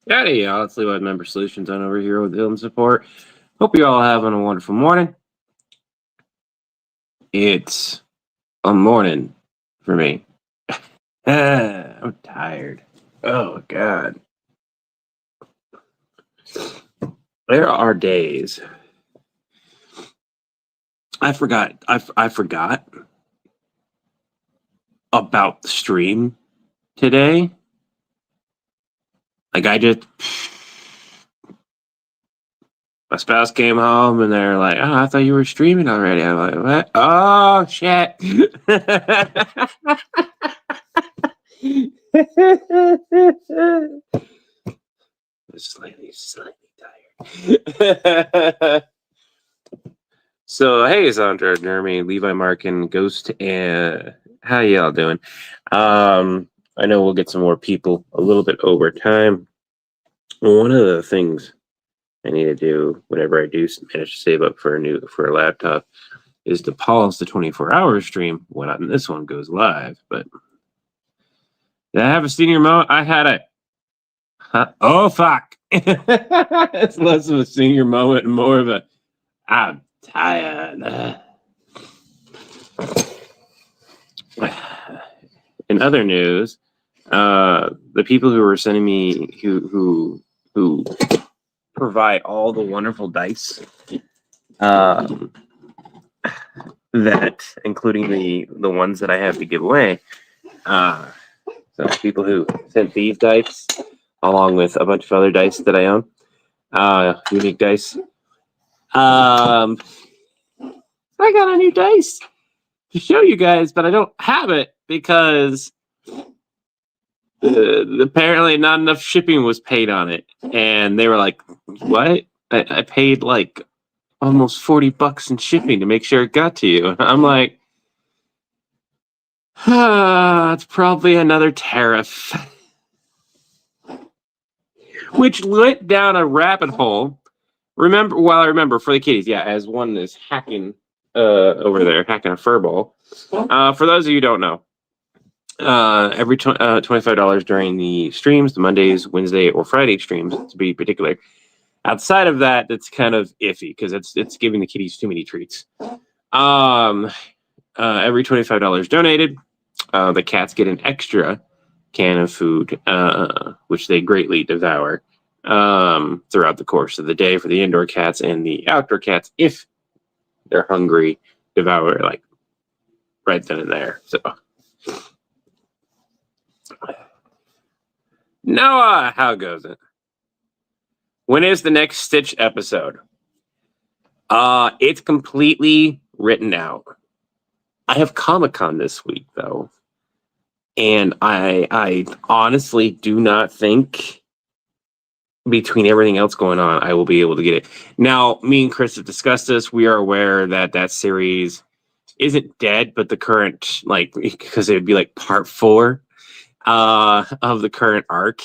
Howdy, y'all. It's Levi Member Solutions on over here with Illum Support. Hope you all having a wonderful morning. It's a morning for me. I'm tired. Oh, God. There are days. I forgot. I forgot about the stream today. Like, my spouse came home and they're like, "Oh, I thought you were streaming already." I'm like, "What? Oh, shit." slightly tired. So, hey, Sandra, Jeremy, Levi, Mark, and Ghost, and how y'all doing? I know we'll get some more people a little bit over time. One of the things I need to do whenever I do manage to save up for a laptop is to pause the 24-hour stream when this one goes live. But did I have a senior moment? I had it. Huh? Oh, fuck. It's less of a senior moment and more of a I'm tired. In other news, the people who were sending me who provide all the wonderful dice, that including the ones that I have to give away. So people who sent these dice along with a bunch of other dice that I own, unique dice. I got a new dice to show you guys, but I don't have it because apparently not enough shipping was paid on it. And they were like, what? I paid like almost $40 in shipping to make sure it got to you. I'm like, it's probably another tariff. Which went down a rabbit hole. I remember for the kitties, yeah, as one is hacking over there, hacking a furball. For those of you who don't know, every $25 during the streams, the Mondays, Wednesday, or Friday streams, to be particular. Outside of that, that's kind of iffy because it's giving the kitties too many treats. Every $25 donated, the cats get an extra can of food, which they greatly devour throughout the course of the day for the indoor cats, and the outdoor cats, if they're hungry, devour like right then and there. So, Noah, how goes it? When is the next Stitch episode? It's completely written out. I have Comic-Con this week though, and I honestly do not think, between everything else going on, I will be able to get it. Now, me and Chris have discussed this. We are aware that series isn't dead, but the current, because it would be like part 4 of the current arc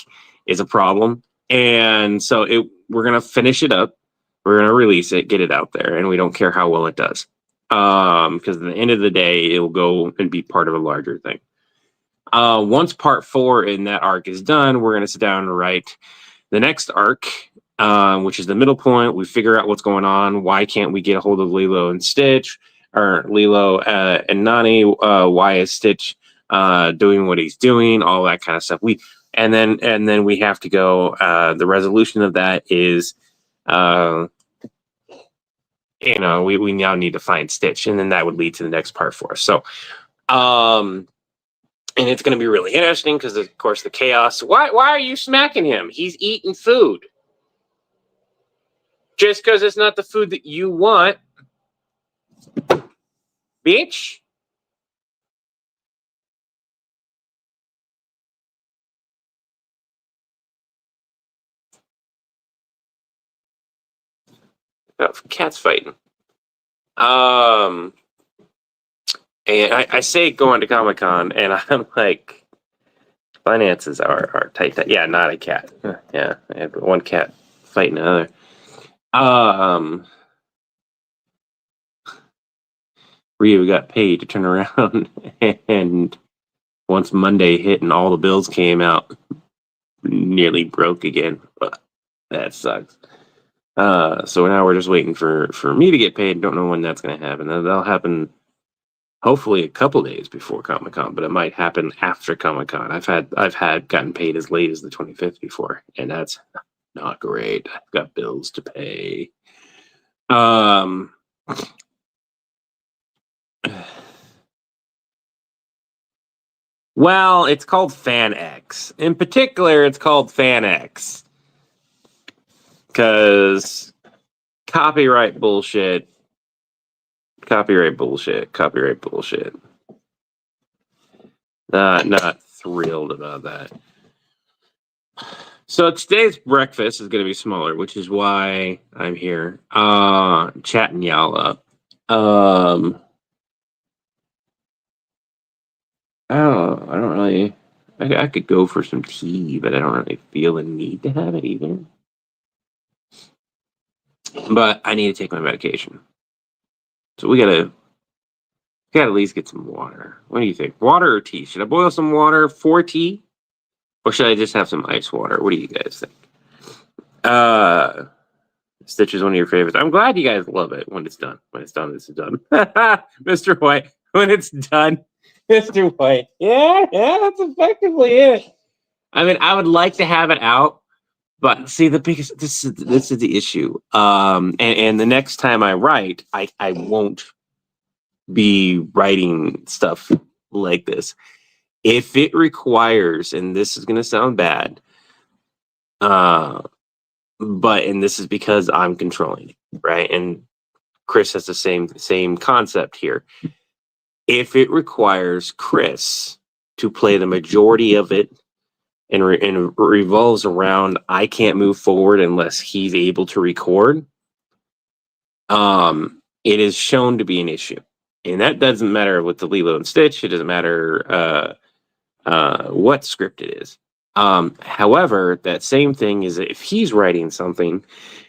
is a problem. And so we're going to finish it up. We're going to release it, get it out there, and we don't care how well it does. Because at the end of the day, it will go and be part of a larger thing. Once part 4 in that arc is done, we're going to sit down and write the next arc, which is the middle point. We figure out what's going on. Why can't we get a hold of Lilo and Stitch, or Lilo and Nani? Why is Stitch doing what he's doing? All that kind of stuff. And then we have to go. The resolution of that is, we now need to find Stitch, and then that would lead to the next part for us. So, and it's going to be really interesting because, of course, the chaos. Why are you smacking him? He's eating food. Just because it's not the food that you want, bitch. Oh, cats fighting. And I say going to Comic-Con, and I'm like, finances are tight. Yeah, not a cat. Yeah, I had one cat fighting another. Ryu got paid to turn around, and once Monday hit and all the bills came out, nearly broke again. That sucks. So now we're just waiting for me to get paid. Don't know when that's going to happen. That'll happen hopefully a couple days before Comic-Con, but it might happen after Comic-Con. I've had gotten paid as late as the 25th before, and that's not great. I've got bills to pay. Well, it's called FanX. In particular, it's called FanX because copyright bullshit. Copyright bullshit. Copyright bullshit. Not thrilled about that. So today's breakfast is going to be smaller, which is why I'm here chatting y'all up. I don't really. I could go for some tea, but I don't really feel the need to have it either. But I need to take my medication, so we gotta at least get some water. What do you think? Water or tea? Should I boil some water for tea, or should I just have some ice water? What do you guys think? Stitch is one of your favorites. I'm glad you guys love it when it's done. When it's done, it's done. Mr. White, when it's done. Mr. White. Yeah, that's effectively it. I mean, I would like to have it out, but see, this is the issue. And the next time I write, I won't be writing stuff like this. If it requires, and this is gonna sound bad, and this is because I'm controlling it, right? And Chris has the same concept here. If it requires Chris to play the majority of it and revolves around I can't move forward unless he's able to record, it is shown to be an issue. And that doesn't matter with the Lilo and Stitch. It doesn't matter what script it is. However, that same thing is if he's writing something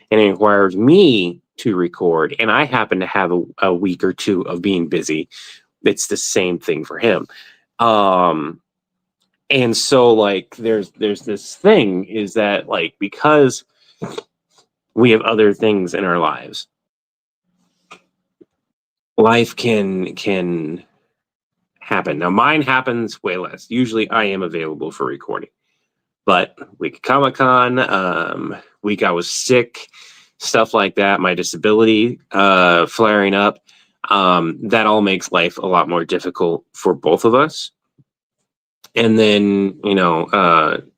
and it requires me to record, and I happen to have a week or two of being busy, it's the same thing for him. And so like there's this thing is that like because we have other things in our lives, life can happen. Now mine happens way less. Usually I am available for recording. But week of Comic-Con, week I was sick, stuff like that, my disability flaring up, that all makes life a lot more difficult for both of us. And then,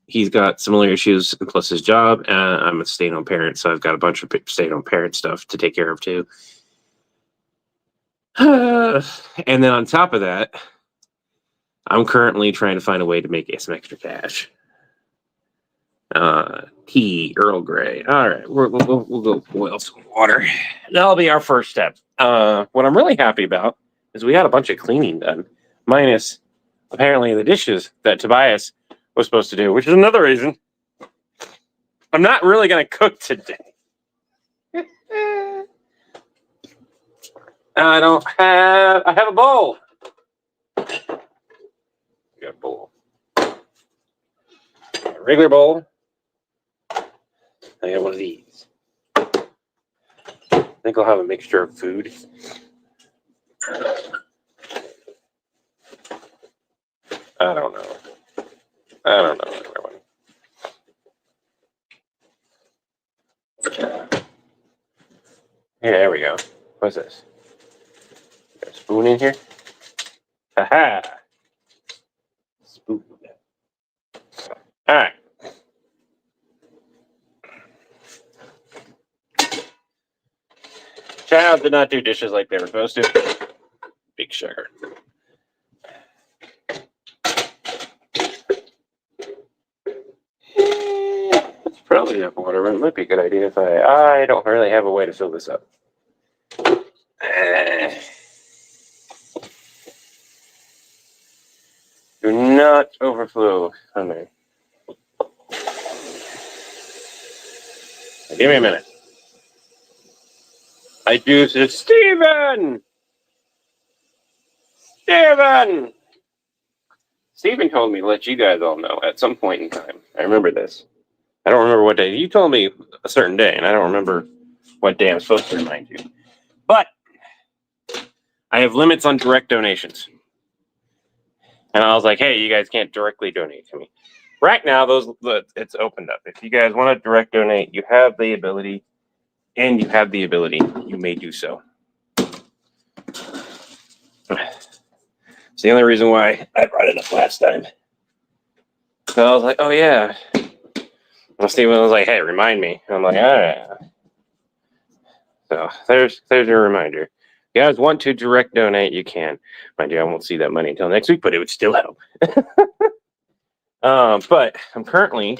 he's got similar issues, plus his job. I'm a stay-at-home parent, so I've got a bunch of stay-at-home parent stuff to take care of too. And then on top of that, I'm currently trying to find a way to make some extra cash. Tea, Earl Grey. All right, we'll go boil some water. That'll be our first step. What I'm really happy about is we had a bunch of cleaning done, minus apparently the dishes that Tobias was supposed to do, which is another reason I'm not really going to cook today. I have a bowl. Got a bowl. A regular bowl. I got one of these. I think I'll have a mixture of food. I don't know. Everyone. Yeah, there we go. What's this? Got a spoon in here? Haha. Spoon. All right. Child did not do dishes like they were supposed to. Big sugar. That's probably enough water. It might be a good idea if I don't really have a way to fill this up. Do not overflow on there. Give me a minute. I do this. Steven! Stephen told me to let you guys all know at some point in time. I remember this. I don't remember what day. You told me a certain day, and I don't remember what day I'm supposed to remind you. But I have limits on direct donations. And I was like, hey, you guys can't directly donate to me. Right now, it's opened up. If you guys want to direct donate, you have the ability, and you have the ability. You may do so. It's the only reason why I brought it up last time. So I was like, oh, yeah. And Steven was like, hey, remind me. And I'm like, all right. So there's your reminder. If you guys want to direct donate, you can. Mind you, I won't see that money until next week, but it would still help. But I'm currently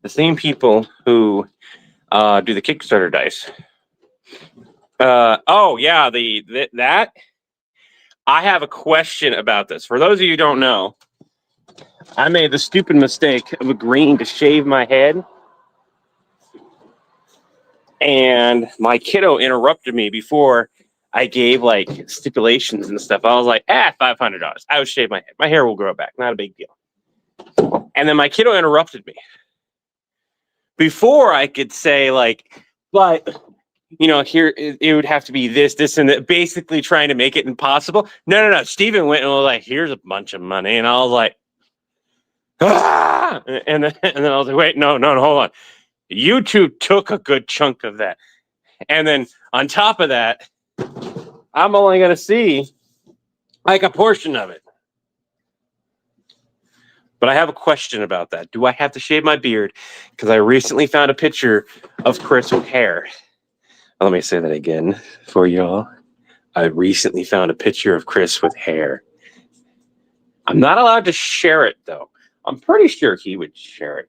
the same people who do the Kickstarter dice. Oh yeah, that. I have a question about this. For those of you who don't know, I made the stupid mistake of agreeing to shave my head, and my kiddo interrupted me before I gave like stipulations and stuff. I was like, $500. I would shave my head. My hair will grow back. Not a big deal. And then my kiddo interrupted me before I could say like, but here it would have to be this, and that, basically trying to make it impossible. No. Steven went and was like, here's a bunch of money. And I was like, ah! And then I was like, wait, no, hold on. YouTube took a good chunk of that. And then on top of that, I'm only going to see like a portion of it. But I have a question about that. Do I have to shave my beard? Because I recently found a picture of Chris with hair. Let me say that again for y'all. I recently found a picture of Chris with hair. I'm not allowed to share it, though. I'm pretty sure he would share it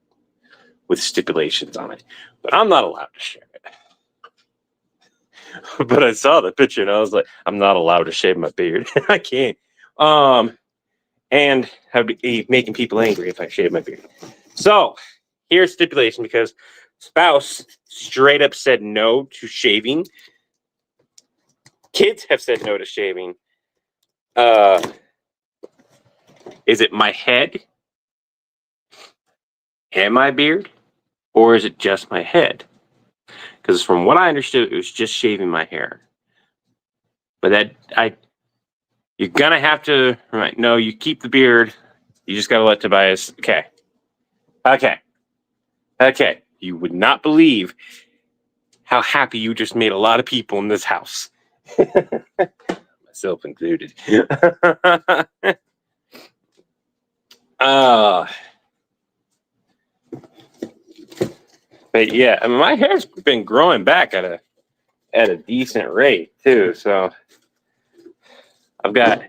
with stipulations on it. But I'm not allowed to share it. But I saw the picture and I was like, I'm not allowed to shave my beard. I can't. And I'd be making people angry if I shave my beard. So here's stipulation, because spouse straight up said no to shaving. Kids have said no to shaving. Is it my head and my beard, or is it just my head? Because from what I understood, it was just shaving my hair. But you're gonna have to, right? No, you keep the beard. You just gotta let Tobias. Okay. You would not believe how happy you just made a lot of people in this house, myself included. But yeah, I mean, my hair's been growing back at a decent rate too. So I've got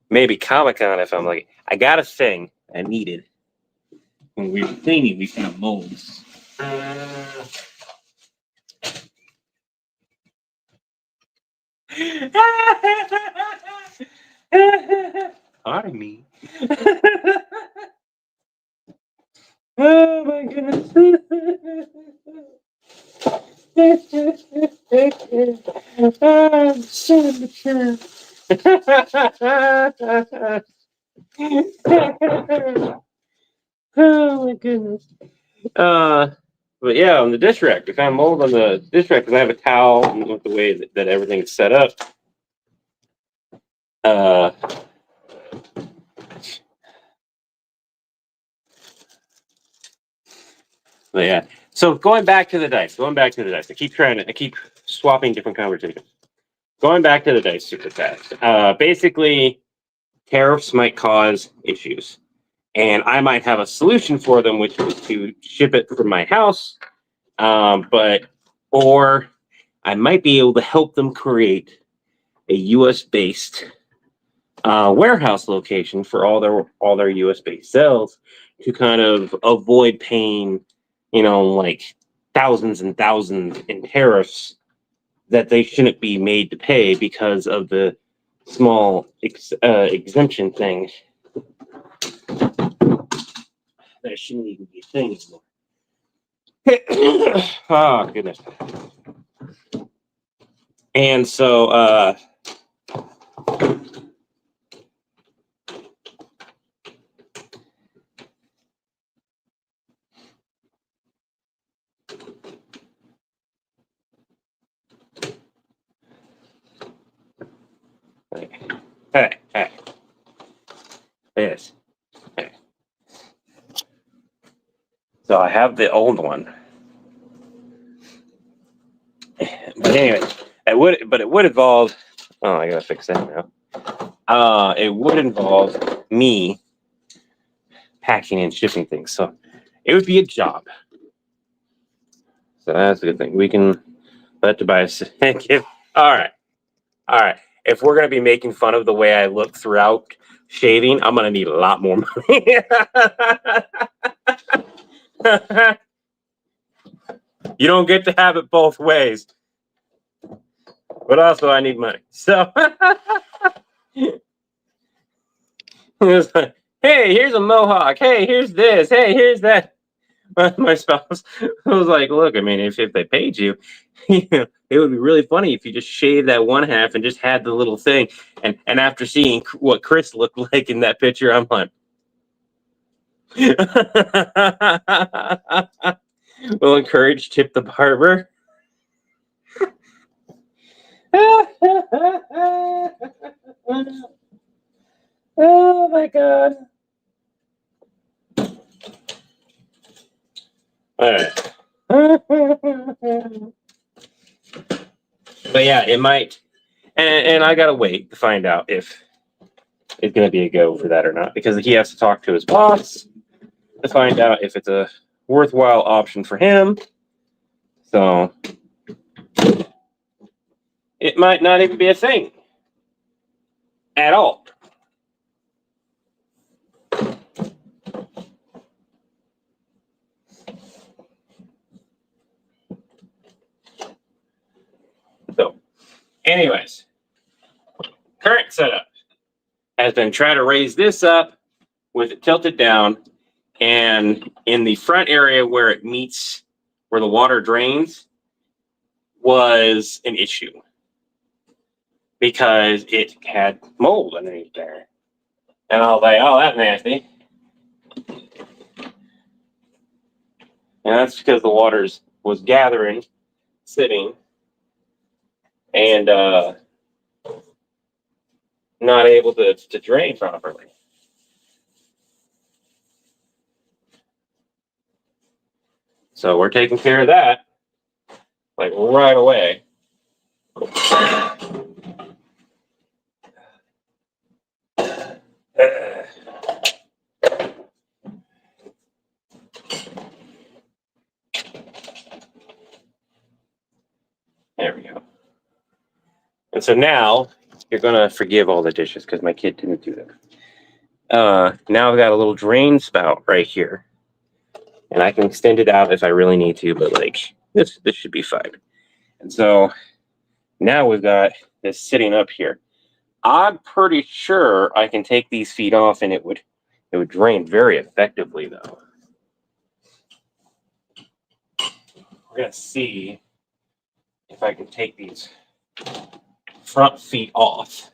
maybe Comic-Con if I'm like, I got a thing I needed. When we were cleaning, we found molds. Pardon me. Oh my goodness. I'm so mature. Oh my goodness. But yeah, on the dish rack, we found mold on the dish rack because I have a towel and with the way that everything is set up. But yeah. So going back to the dice. I keep swapping different conversations. Going back to the dice super fast. Basically, tariffs might cause issues. And I might have a solution for them, which is to ship it from my house. Or I might be able to help them create a US-based warehouse location for all their US-based sales to kind of avoid paying, like thousands and thousands in tariffs that they shouldn't be made to pay because of the small exemption thing. That shouldn't even be a thing anymore. Oh, goodness. And so, So I have the old one. But anyway, it would involve. Oh, I gotta fix that now. It would involve me packing and shipping things, so it would be a job. So that's a good thing. We can let Tobias give. All right. If we're gonna be making fun of the way I look throughout shaving, I'm gonna need a lot more money. You don't get to have it both ways. But also, I need money. So, it's like, hey, here's a mohawk. Hey, here's this. Hey, here's that. My spouse was like, look, I mean, if they paid you, it would be really funny if you just shaved that one half and just had the little thing. And after seeing what Chris looked like in that picture, I'm like, we'll encourage Tip the barber. Oh my god. All right. But yeah, it might. And I gotta wait to find out if it's gonna be a go for that or not, because he has to talk to his boss to find out if it's a worthwhile option for him. So it might not even be a thing at all. So, anyways, current setup has been try to raise this up with it tilted down, and in the front area where it meets where the water drains was an issue because it had mold underneath there. And I was like, oh, that's nasty. And that's because the waters was gathering, sitting, and not able to drain properly. So we're taking care of that, like right away. There we go. And so now you're gonna forgive all the dishes because my kid didn't do that. Now I've got a little drain spout right here, and I can extend it out if I really need to, but like this should be fine. And so now we've got this sitting up here. I'm pretty sure I can take these feet off and it would drain very effectively though. We're gonna see if I can take these front feet off.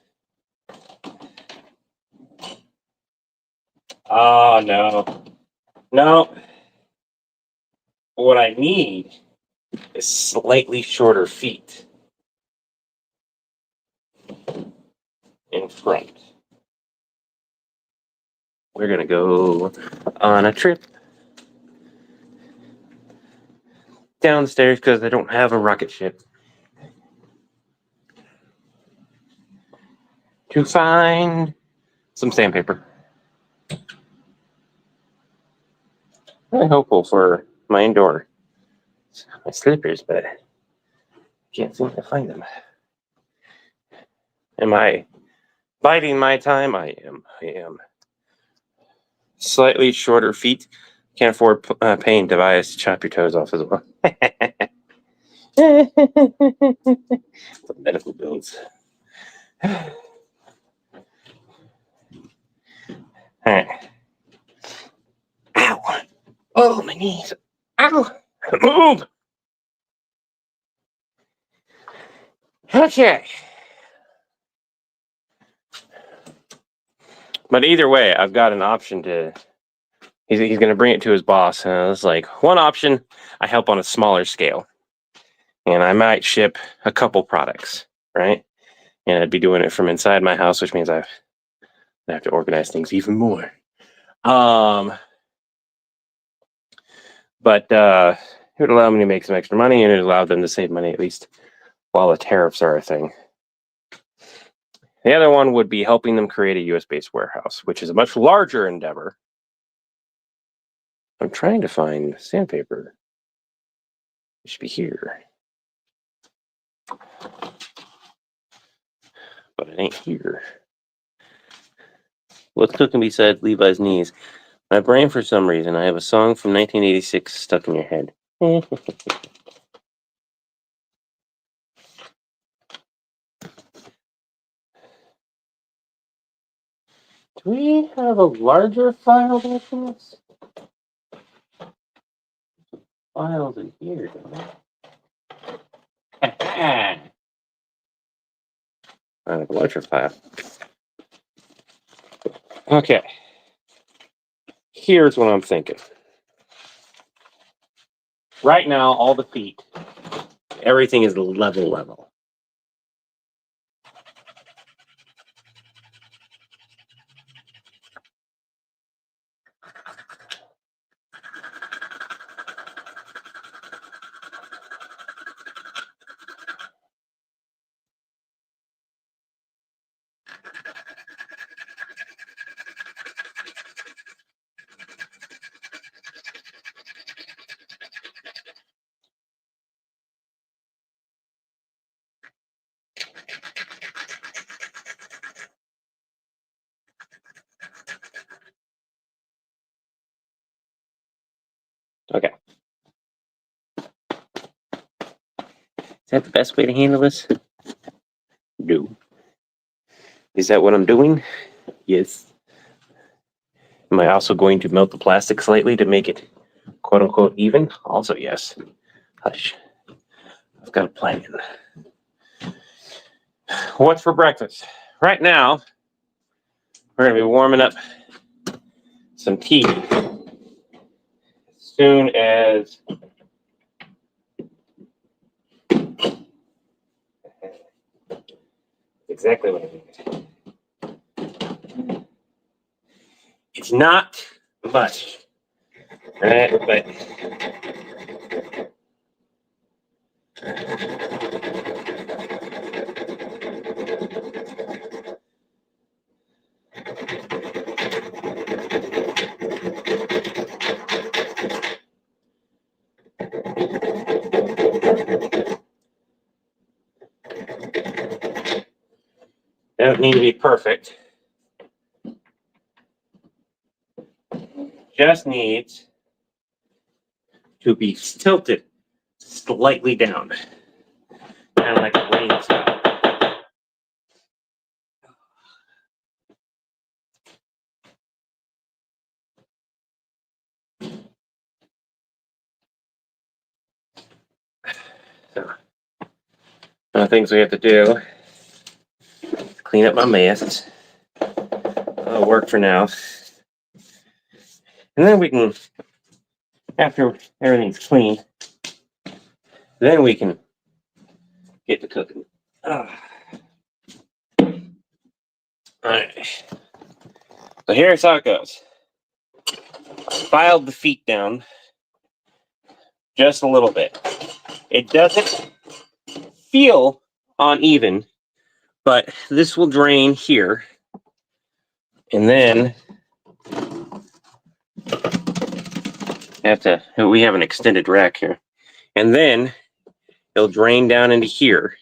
Oh no. What I need is slightly shorter feet in front. We're gonna go on a trip downstairs because I don't have a rocket ship to find some sandpaper. I'm hopeful for my indoor, my slippers, but I can't seem to find them. Am I biding my time? I am. Slightly shorter feet. Can't afford paying Tobias to chop your toes off as well. The medical bills. All right. Ow. Oh, my knees. Ow. Move. Okay. But either way, I've got an option to. He's going to bring it to his boss. And it's like one option, I help on a smaller scale. And I might ship a couple products, right? And I'd be doing it from inside my house, which means I have to organize things even more. But it would allow me to make some extra money, and it allowed them to save money at least while the tariffs are a thing. The other one would be helping them create a US-based warehouse, which is a much larger endeavor. I'm trying to find sandpaper. It should be here. But it ain't here. What's cooking beside Levi's knees? My brain, for some reason, I have a song from 1986 stuck in your head. Do we have a larger file than this? Files in here, don't we? I have a larger file. Okay. Here's what I'm thinking. Right now, all the feet, everything is level. Okay. Is that the best way to handle this? No. Is that what I'm doing? Yes. Am I also going to melt the plastic slightly to make it quote unquote even? Also, yes. Hush. I've got a plan. What's for breakfast? Right now, we're going to be warming up some tea as soon as exactly what I need. It's not much, right? But they don't need to be perfect. Just needs to be tilted slightly down, kind of like a rain style. So, one of the things we have to do is clean up my mess. That'll work for now. And then we can, after everything's clean, then we can get to cooking. All right. So here's how it goes. I filed the feet down just a little bit. It doesn't feel uneven, but this will drain here. And then we have an extended rack here. And then it'll drain down into here.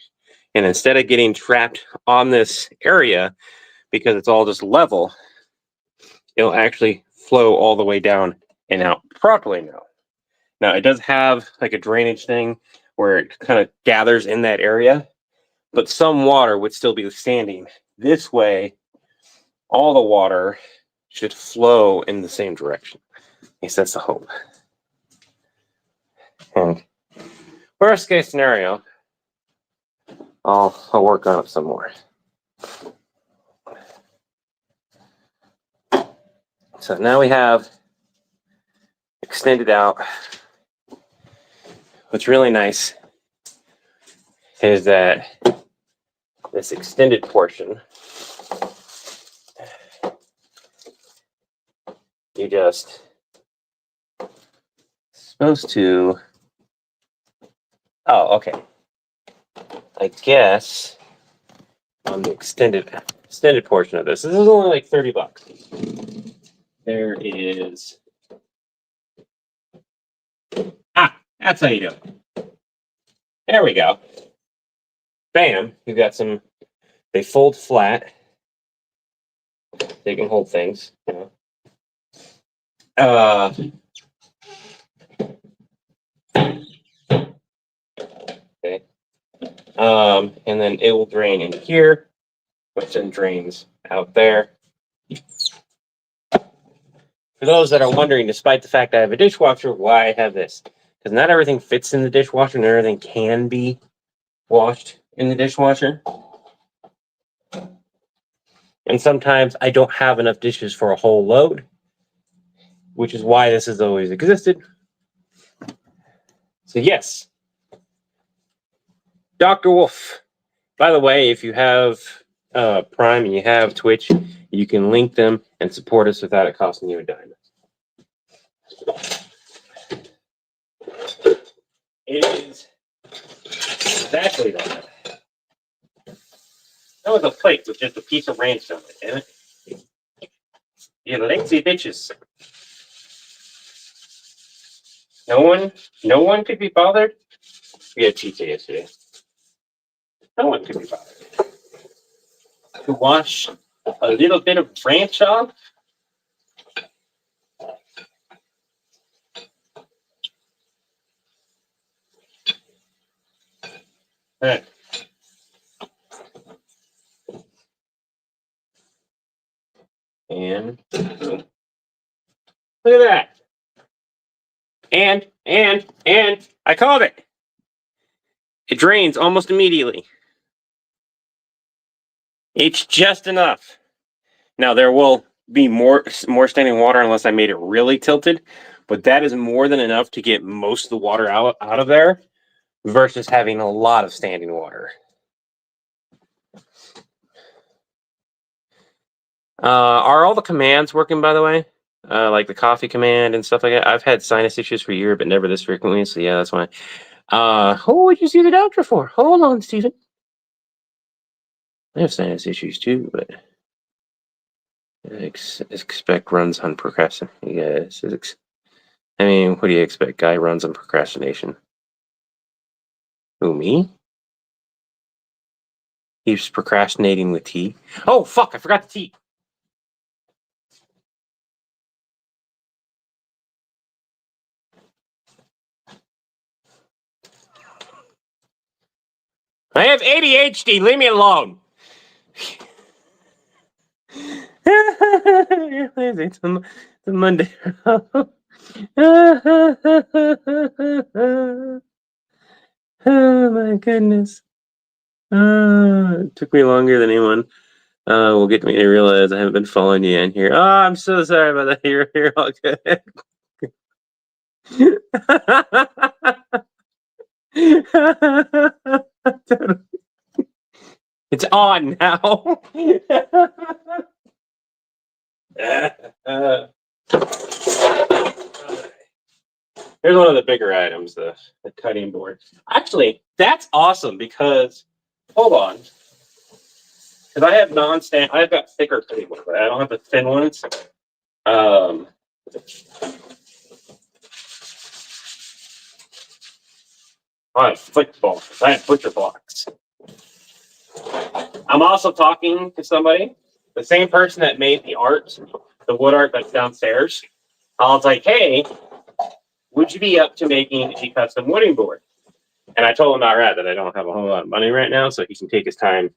And instead of getting trapped on this area, because it's all just level, it'll actually flow all the way down and out properly now. Now, it does have like a drainage thing where it kind of gathers in that area, but some water would still be standing. This way, all the water should flow in the same direction. At least that's the hope. And worst case scenario, I'll work on it some more. So now we have extended out. What's really nice is that this extended portion, you just supposed to. Oh, okay. I guess on the extended portion of this is only like $30. There is. That's how you do it. There we go. Bam! You've got some. They fold flat. They can hold things. You know. Okay. And then it will drain in here, which then drains out there. For those that are wondering, despite the fact I have a dishwasher, why I have this? Because not everything fits in the dishwasher, and everything can be washed in the dishwasher. And sometimes I don't have enough dishes for a whole load, which is why this has always existed. So yes, Dr. Wolf. By the way, if you have Prime and you have Twitch, you can link them and support us without it costing you a dime. It is exactly that. That was a plate with just a piece of ranch on it, damn it. You lazy bitches. No one could be bothered. We had cheat day yesterday. No one could be bothered to wash a little bit of ranch off. Right. And look at that. And I called it. It drains almost immediately. It's just enough. Now there will be more standing water unless I made it really tilted, but that is more than enough to get most of the water out of there versus having a lot of standing water. Are all the commands working, by the way? Like the coffee command and stuff like that? I've had sinus issues for a year, but never this frequently, so yeah, that's why. Who would you see the doctor for? Hold on, Stephen. I have sinus issues too, but I expect runs on procrastination. Yes, I mean, what do you expect? Guy runs on procrastination. Who, me? He's procrastinating with tea. Oh, fuck, I forgot the tea. I have ADHD. Leave me alone. It's a Monday. Oh my goodness. It took me longer than anyone will get me to realize I haven't been following you in here. Oh, I'm so sorry about that. You're all good. It's on now. Here's one of the bigger items, the cutting board. Actually, that's awesome because, hold on. Because I have I've got thicker cutting board, but I don't have the thin ones. I have footballs. I have butcher blocks. I'm also talking to somebody, the same person that made the art, the wood art that's downstairs. I was like, hey, would you be up to making a custom wooding board? And I told him outright that I don't have a whole lot of money right now, so he can take his time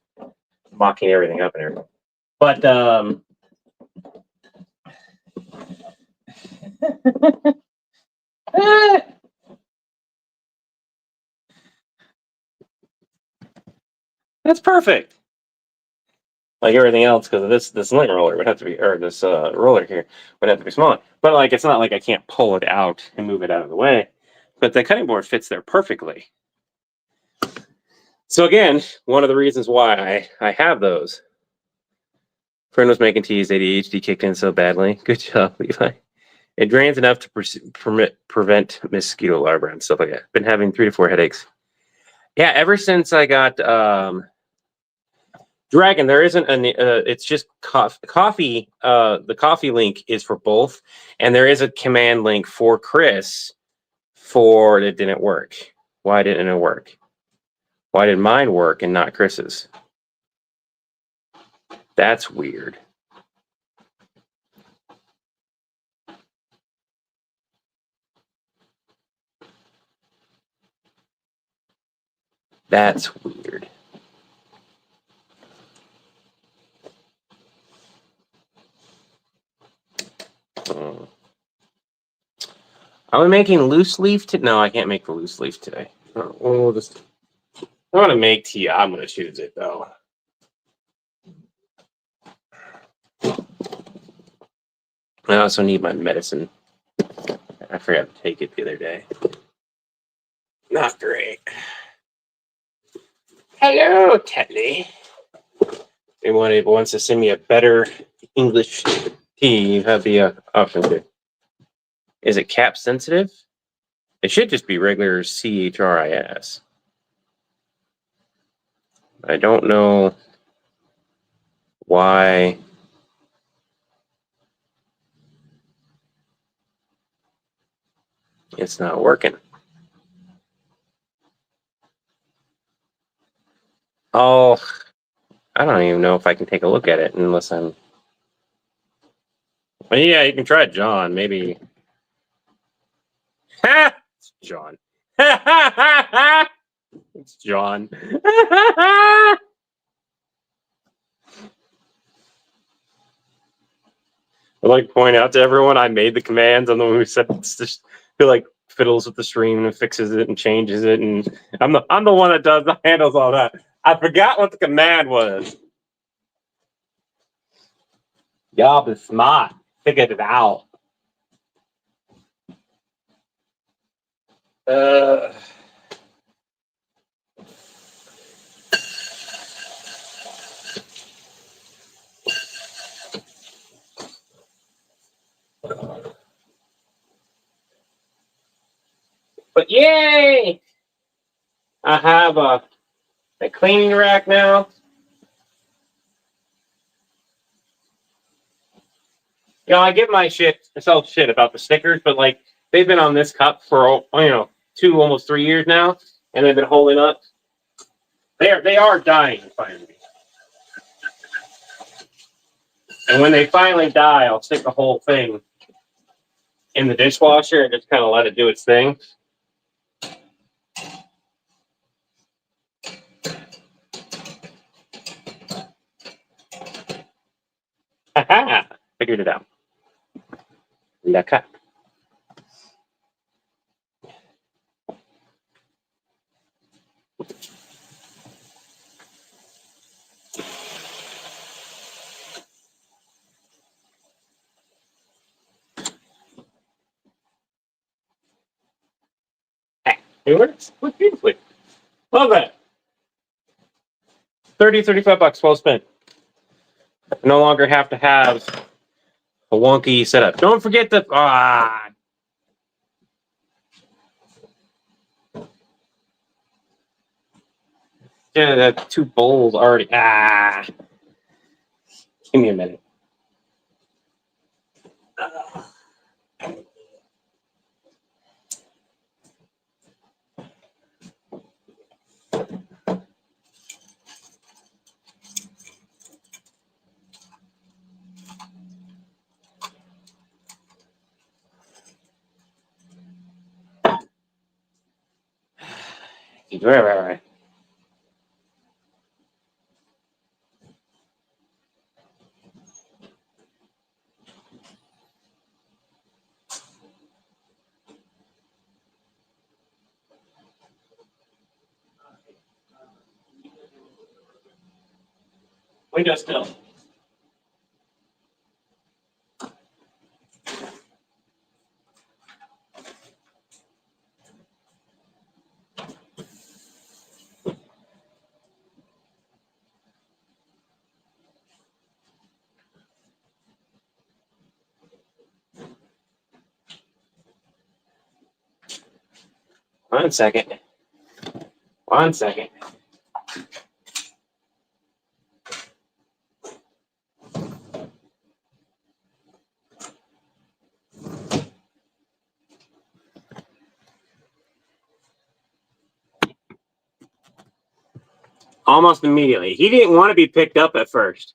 mocking everything up and everything. But that's perfect. Like everything else, because this lint roller would have to be, or this roller here would have to be smaller. But like, it's not like I can't pull it out and move it out of the way. But the cutting board fits there perfectly. So again, one of the reasons why I have those. Friend was making teas, ADHD kicked in so badly. Good job, Levi. It drains enough to prevent mosquito larvae and stuff like that. Been having 3 to 4 headaches. Yeah, ever since I got Dragon, there isn't it's just coffee. The coffee link is for both, and there is a command link for Chris for it didn't work. Why didn't it work? Why did mine work and not Chris's? That's weird. That's weird. Are we making loose leaf? No, I can't make the loose leaf today. We'll just. I want to make tea. I'm going to choose it though. I also need my medicine. I forgot to take it the other day. Not great. Hello, Tetley. Anyone who wants to send me a better English tea, that'd be an option too. Is it cap sensitive? It should just be regular CHRIS. I don't know why. It's not working. Oh, I don't even know if I can take a look at it unless I'm. Well, yeah, you can try it, John. Maybe. Ha! It's John. It's John. I'd like to point out to everyone I made the commands. I'm the one who said who like fiddles with the stream and fixes it and changes it, and I'm the one that handles all that. I forgot what the command was. Y'all be smart. Figured it out. But yay! I have a cleaning rack now. You know, I give myself shit about the stickers, but like they've been on this cup for almost 3 years now, and they've been holding up. They are dying finally. And when they finally die, I'll stick the whole thing in the dishwasher and just kind of let it do its thing. Haha! Figured it out. La cup. It works beautifully. Love that. 35 bucks, well spent. I no longer have to have a wonky setup. Don't forget the yeah, that 2 bowls already. Give me a minute. Right. Window still. One second. One second. Almost immediately. He didn't want to be picked up at first.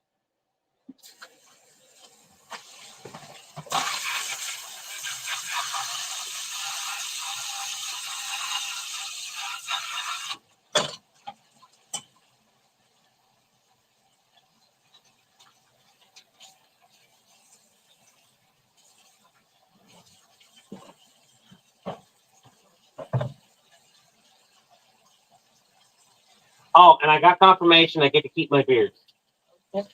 Oh, and I got confirmation I get to keep my beard. You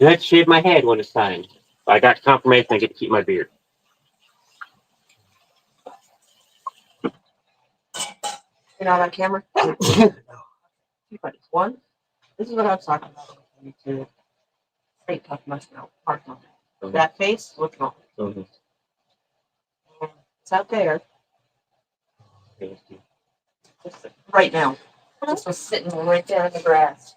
have to shave my head when it's time. I got confirmation I get to keep my beard. You're not on camera? Two buddies. One, this is what I was talking about. You two straight tough must know. Hard mouth. That face, look normal. It's out there. Right now. This was sitting right there in the grass.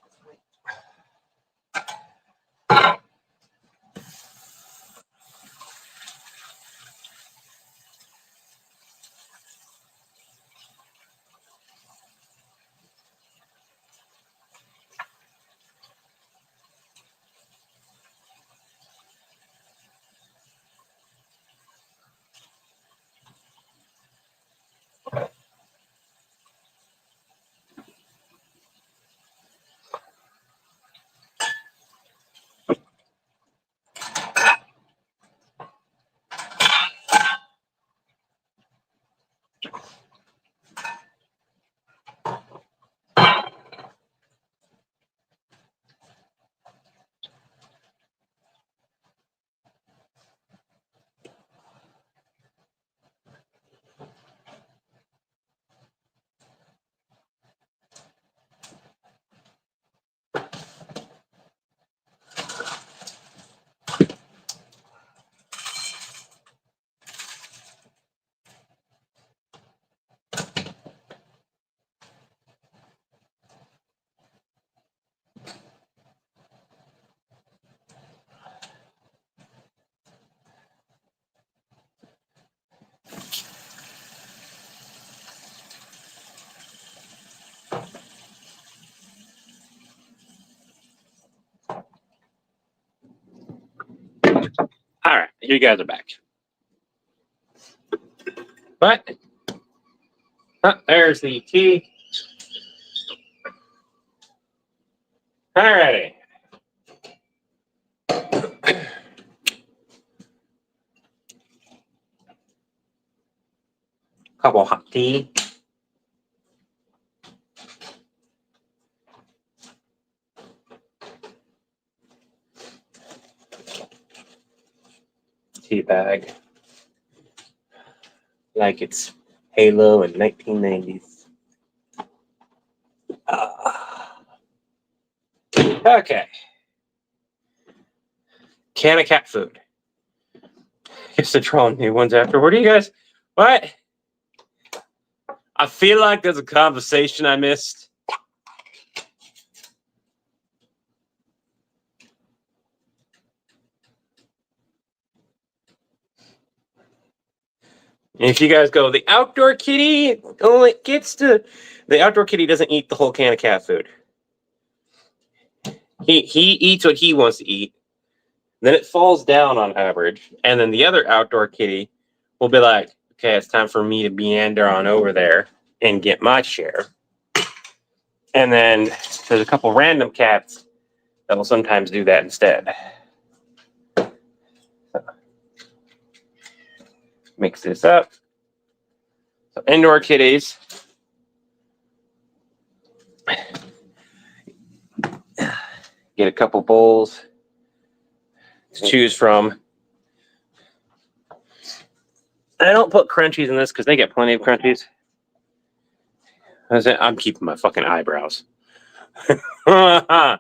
All right, you guys are back. But there's the key. Alrighty. Couple hot tea. Tea bag. Like it's Halo in 1990s. Okay. Can of cat food. Guess they're trolling new ones after. What do you guys? What? I feel like there's a conversation I missed. And if you guys go, the outdoor kitty only gets to. The outdoor kitty doesn't eat the whole can of cat food. He eats what he wants to eat. Then it falls down on average. And then the other outdoor kitty will be like, okay, it's time for me to meander on over there and get my share. And then there's a couple random cats that will sometimes do that instead. Mix this up. So indoor kitties. Get a couple bowls to choose from. I don't put crunchies in this because they get plenty of crunchies. I'm keeping my fucking eyebrows. I'm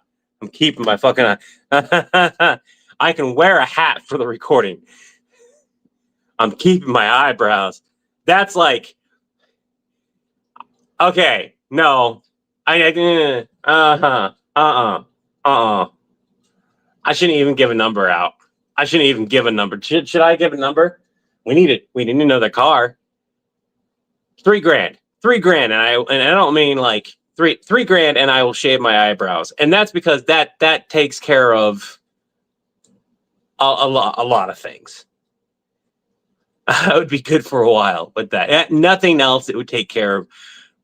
keeping my fucking. I can wear a hat for the recording. I'm keeping my eyebrows. That's like Okay, no. I shouldn't even give a number out. I shouldn't even give a number. Should I give a number? We need another car. $3,000. $3,000, and I don't mean like $3,000, and I will shave my eyebrows, and that's because that takes care of a lot of things. I would be good for a while with that. Nothing else. It would take care of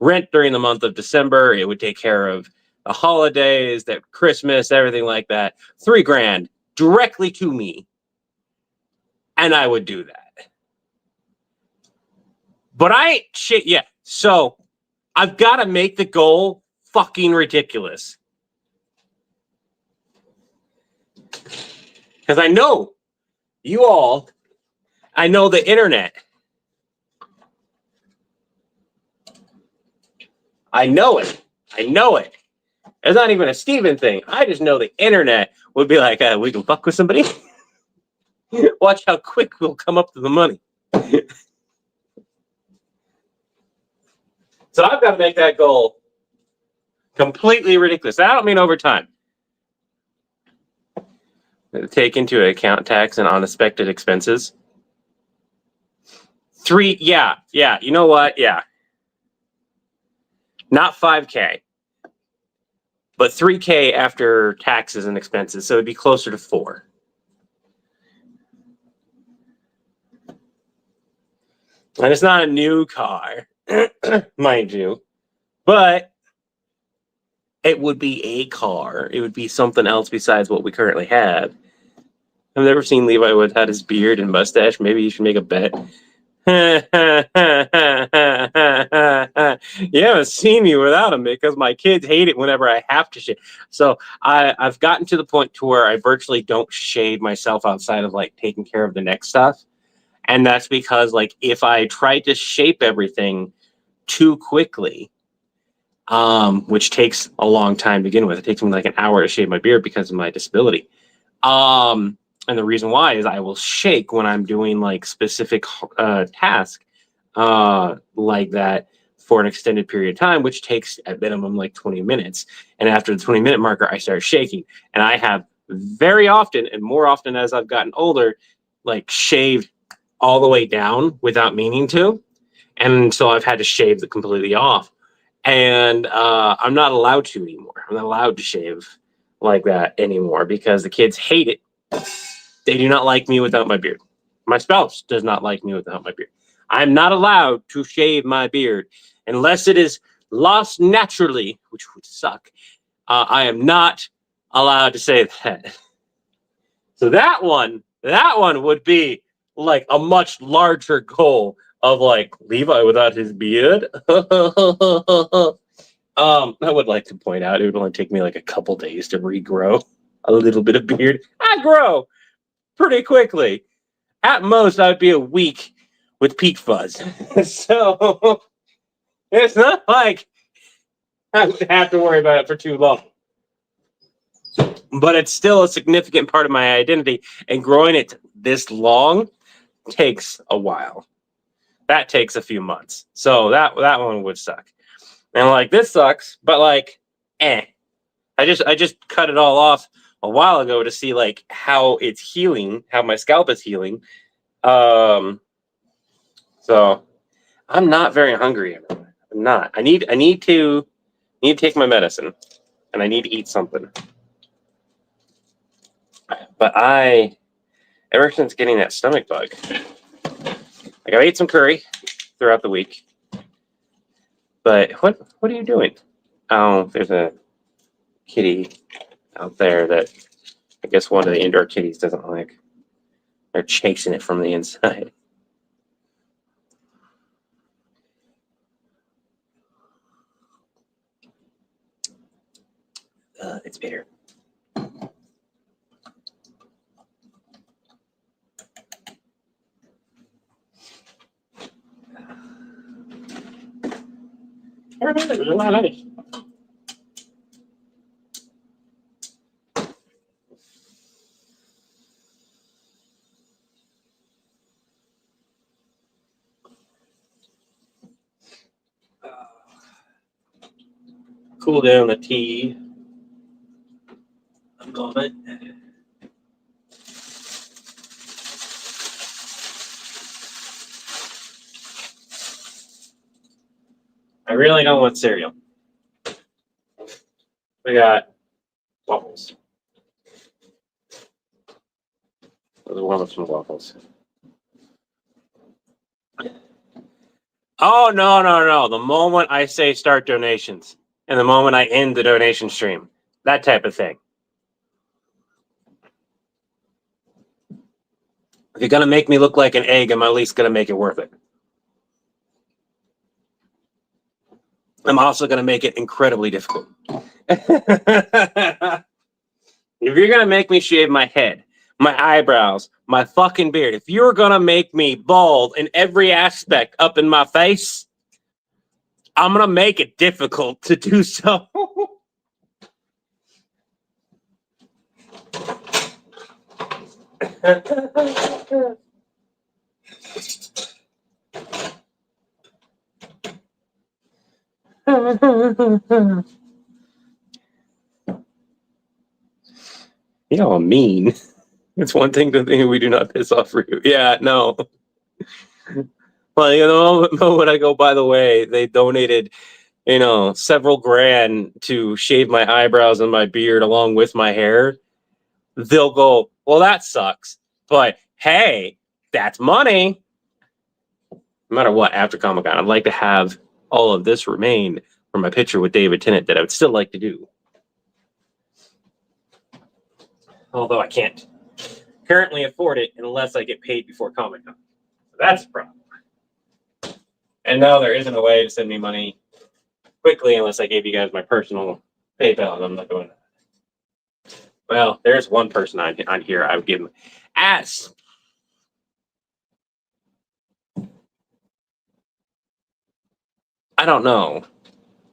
rent during the month of December. It would take care of the holidays, that Christmas, everything like that. $3,000 directly to me, and I would do that. But yeah. So I've got to make the goal fucking ridiculous. Because I know you all, I know the internet. I know it. It's not even a Steven thing. I just know the internet would be like, we can fuck with somebody. Watch how quick we'll come up to the money. So I've got to make that goal completely ridiculous. I don't mean over time. Take into account tax and unexpected expenses. Yeah. You know what? Yeah. Not $5,000, but $3,000 after taxes and expenses. So it'd be closer to $4,000. And it's not a new car, mind you, but it would be a car. It would be something else besides what we currently have. I've never seen Levi without his beard and mustache. Maybe you should make a bet. You haven't seen me without him because my kids hate it whenever I have to shave. So I've gotten to the point to where I virtually don't shave myself outside of like taking care of the neck stuff. And that's because like if I try to shape everything too quickly, which takes a long time to begin with, it takes me like an hour to shave my beard because of my disability. And the reason why is I will shake when I'm doing like specific task like that for an extended period of time, which takes at minimum like 20 minutes. And after the 20-minute marker, I start shaking. And I have very often, and more often as I've gotten older, like shaved all the way down without meaning to. And so I've had to shave it completely off. And I'm not allowed to anymore. I'm not allowed to shave like that anymore because the kids hate it. They do not like me without my beard. My spouse does not like me without my beard. I'm not allowed to shave my beard unless it is lost naturally, which would suck. I am not allowed to say that. So that one would be like a much larger goal of like Levi without his beard. I would like to point out it would only take me like a couple days to regrow a little bit of beard. I grow pretty quickly. At most, I would be a week with peak fuzz. So it's not like I would have to worry about it for too long. But it's still a significant part of my identity, and growing it this long takes a while. That takes a few months. So that one would suck. And like this sucks, but like, I just cut it all off a while ago to see like how it's healing, how my scalp is healing. So I'm not very hungry. I'm not. I need to take my medicine, and I need to eat something. But ever since getting that stomach bug, like I ate some curry throughout the week. But what are you doing? Oh, there's a kitty out there that I guess one of the indoor kitties doesn't like. They're chasing it from the inside. It's bitter. Nice. cool down the tea a moment. I really don't want cereal. We got waffles. Those are wonderful waffles. Oh, no. The moment I say start donations and the moment I end the donation stream, that type of thing. If you're going to make me look like an egg, I'm at least going to make it worth it. I'm also going to make it incredibly difficult. If you're going to make me shave my head, my eyebrows, my fucking beard, if you're going to make me bald in every aspect up in my face, I'm going to make it difficult to do so. You know, I'm mean. It's one thing to think we do not piss off for you. Yeah, no. Well, you know, the moment I go, by the way, they donated, several grand to shave my eyebrows and my beard along with my hair. They'll go, well, that sucks. But hey, that's money. No matter what, after Comic-Con, I'd like to have all of this remain for my picture with David Tennant that I would still like to do. Although I can't currently afford it unless I get paid before Comic-Con. So that's a problem. And no, there isn't a way to send me money quickly unless I gave you guys my personal PayPal, and I'm not doing that. Well, there's one person on here I would give him as. I don't know.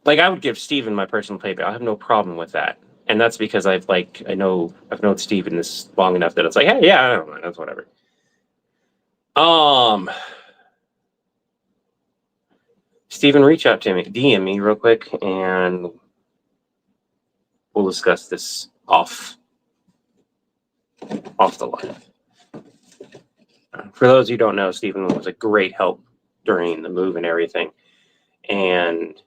Like, I would give Steven my personal PayPal. I have no problem with that. And that's because I've known Steven this long enough that it's like, hey, yeah, I don't know, that's whatever. Steven, reach out to me, DM me real quick, and we'll discuss this off the line. For those who don't know, Steven was a great help during the move and everything. And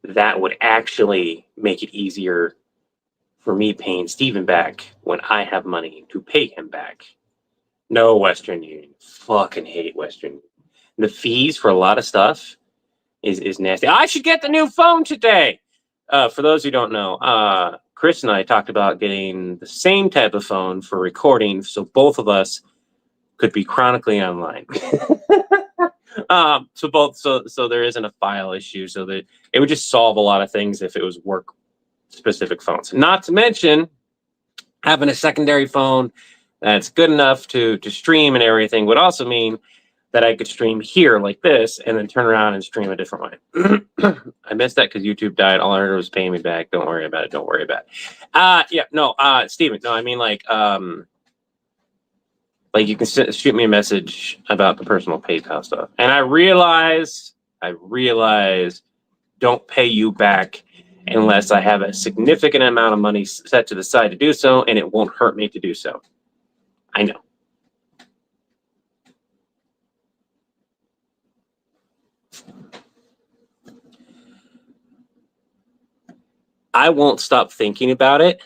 that would actually make it easier for me paying Steven back when I have money to pay him back. No Western Union. Fucking hate Western Union. The fees for a lot of stuff is nasty. I should get the new phone today. For those who don't know, Chris and I talked about getting the same type of phone for recording, so both of us could be chronically online. So there isn't a file issue, so that it would just solve a lot of things if it was work specific phones. Not to mention having a secondary phone that's good enough to stream and everything would also mean that I could stream here like this and then turn around and stream a different way. I missed that because YouTube died. All I heard was paying me back. Don't worry about it. Steven, no, I mean like you can shoot me a message about the personal PayPal stuff. And I realize don't pay you back unless I have a significant amount of money set to the side to do so, and it won't hurt me to do so. I know. I won't stop thinking about it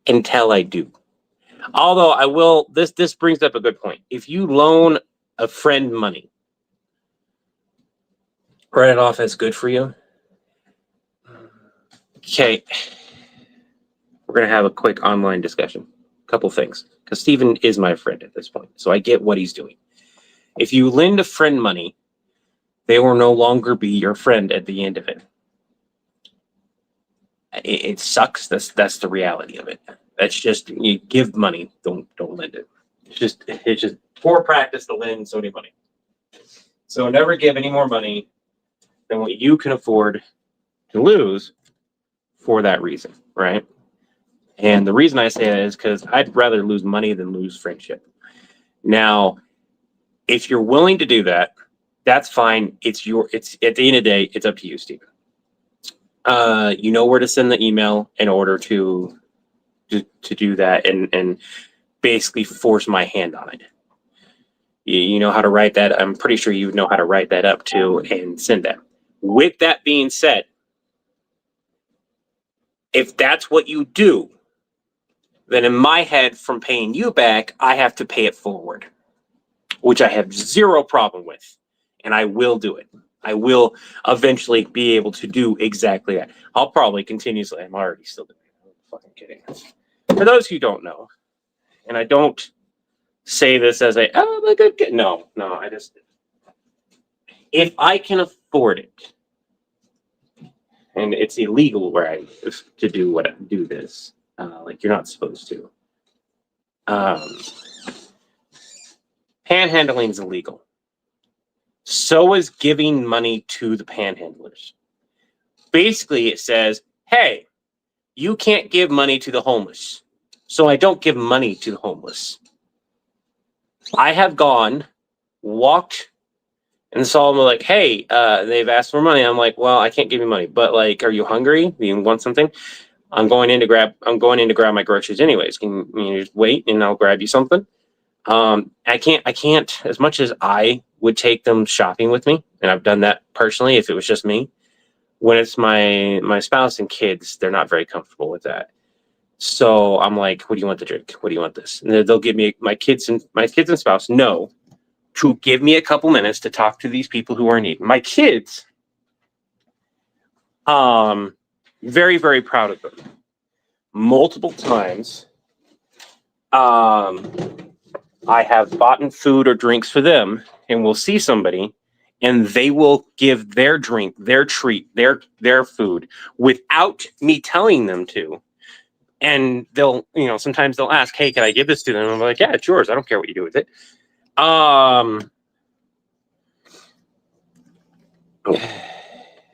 until I do. Although I will, this brings up a good point. If you loan a friend money, write it off as good for you. Okay. We're going to have a quick online discussion. Couple things. Because Steven is my friend at this point, so I get what he's doing. If you lend a friend money, they will no longer be your friend at the end of it. It sucks. That's the reality of it. That's just, you give money, don't lend it. It's just poor practice to lend somebody money. So never give any more money than what you can afford to lose for that reason, right? And the reason I say that is because I'd rather lose money than lose friendship. Now, if you're willing to do that, that's fine. It's at the end of the day, it's up to you, Steven. You know where to send the email in order to do that and basically force my hand on it. You know how to write that. I'm pretty sure you know how to write that up too and send that. With that being said, if that's what you do, then in my head, from paying you back, I have to pay it forward, which I have zero problem with. And I will do it. I will eventually be able to do exactly that. I'll probably continuously, I'm already still doing it. I'm fucking kidding. For those who don't know, and I don't say this as a, oh, my good kid. No, I just, if I can afford it, and it's illegal where I to do this, like you're not supposed to. Panhandling is illegal. So is giving money to the panhandlers. Basically, it says, hey, you can't give money to the homeless. So I don't give money to the homeless. I have walked, and saw them like, hey, they've asked for money. I'm like, well, I can't give you money, but like, are you hungry? Do you want something? I'm going in to grab my groceries anyways. Can you just wait and I'll grab you something? I can't, as much as I would take them shopping with me, and I've done that personally if it was just me. When it's my spouse and kids, they're not very comfortable with that. So I'm like, what do you want to drink? What do you want this? And they'll give me my kids and spouse know to give me a couple minutes to talk to these people who are in need. My kids, very, very proud of them. Multiple times, I have bought food or drinks for them, and we'll see somebody, and they will give their drink, their treat, their food without me telling them to. And they'll, sometimes they'll ask, "Hey, can I give this to them?" I'm like, "Yeah, it's yours. I don't care what you do with it."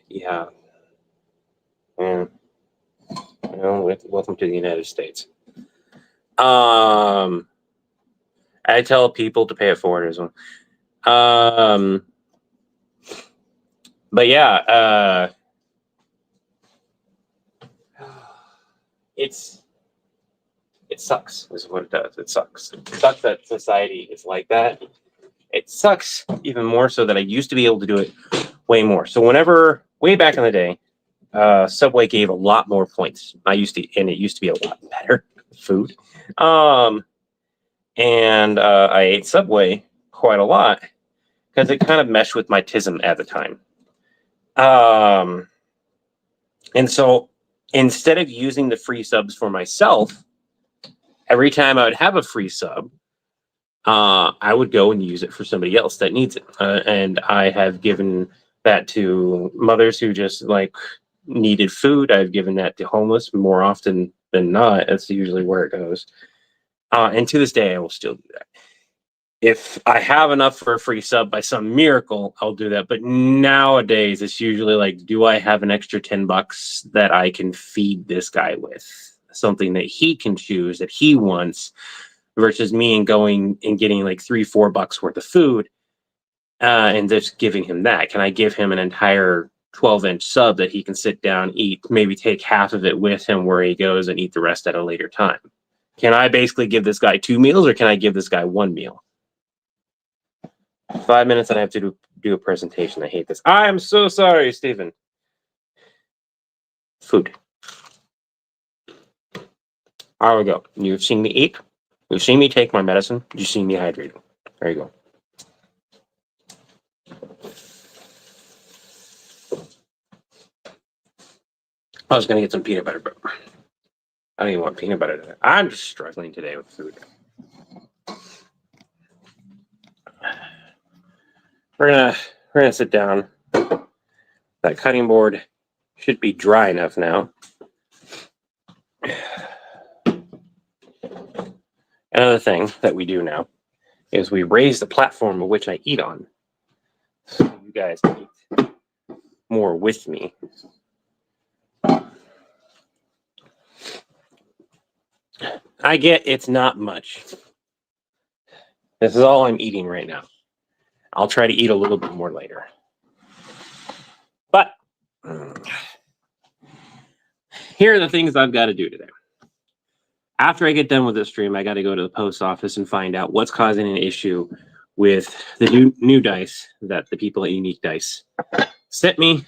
Yeah. Welcome to the United States. I tell people to pay it forward as well. But yeah, it sucks is what it does. It sucks. It sucks that society is like that. It sucks even more so that I used to be able to do it way more. So way back in the day, Subway gave a lot more points. And it used to be a lot better food. And I ate Subway quite a lot because it kind of meshed with my tism at the time. And so instead of using the free subs for myself, every time I would have a free sub, I would go and use it for somebody else that needs it. And I have given that to mothers who just like needed food. I've given that to homeless more often than not. That's usually where it goes. And to this day, I will still do that. If I have enough for a free sub by some miracle, I'll do that. But nowadays, it's usually like, do I have an extra $10 that I can feed this guy with? Something that he can choose that he wants versus me and going and getting like $3-4 worth of food and just giving him that. Can I give him an entire 12-inch sub that he can sit down, eat, maybe take half of it with him where he goes and eat the rest at a later time? Can I basically give this guy 2 meals or can I give this guy 1 meal? 5 minutes and I have to do a presentation. I hate this. I'm so sorry, Stephen. Food. There we go. You've seen me eat. You've seen me take my medicine. You've seen me hydrating. There you go. I was going to get some peanut butter, but I don't even want peanut butter today. I'm just struggling today with food. We're gonna sit down. That cutting board should be dry enough now. Another thing that we do now is we raise the platform of which I eat on, so you guys eat more with me. I get it's not much. This is all I'm eating right now. I'll try to eat a little bit more later. But here are the things I've got to do today. After I get done with this stream, I got to go to the post office and find out what's causing an issue with the new dice that the people at Unique Dice sent me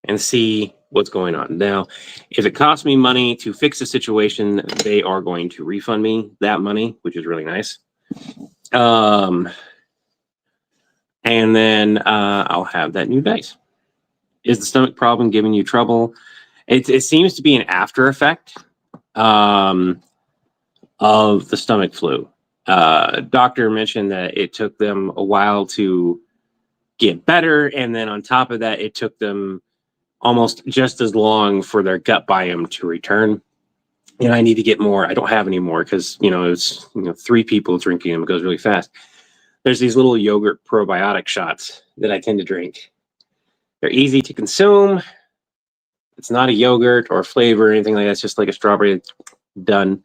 and see what's going on. Now, if it costs me money to fix the situation, they are going to refund me that money, which is really nice. And then I'll have that new dice. Is the stomach problem giving you trouble? It seems to be an after effect of the stomach flu. Doctor mentioned that it took them a while to get better, and then on top of that, it took them almost just as long for their gut biome to return. And I need to get more. I don't have any more because it's 3 people drinking them. It goes really fast. There's these little yogurt probiotic shots that I tend to drink. They're easy to consume. It's not a yogurt or flavor or anything like that. It's just like a strawberry done.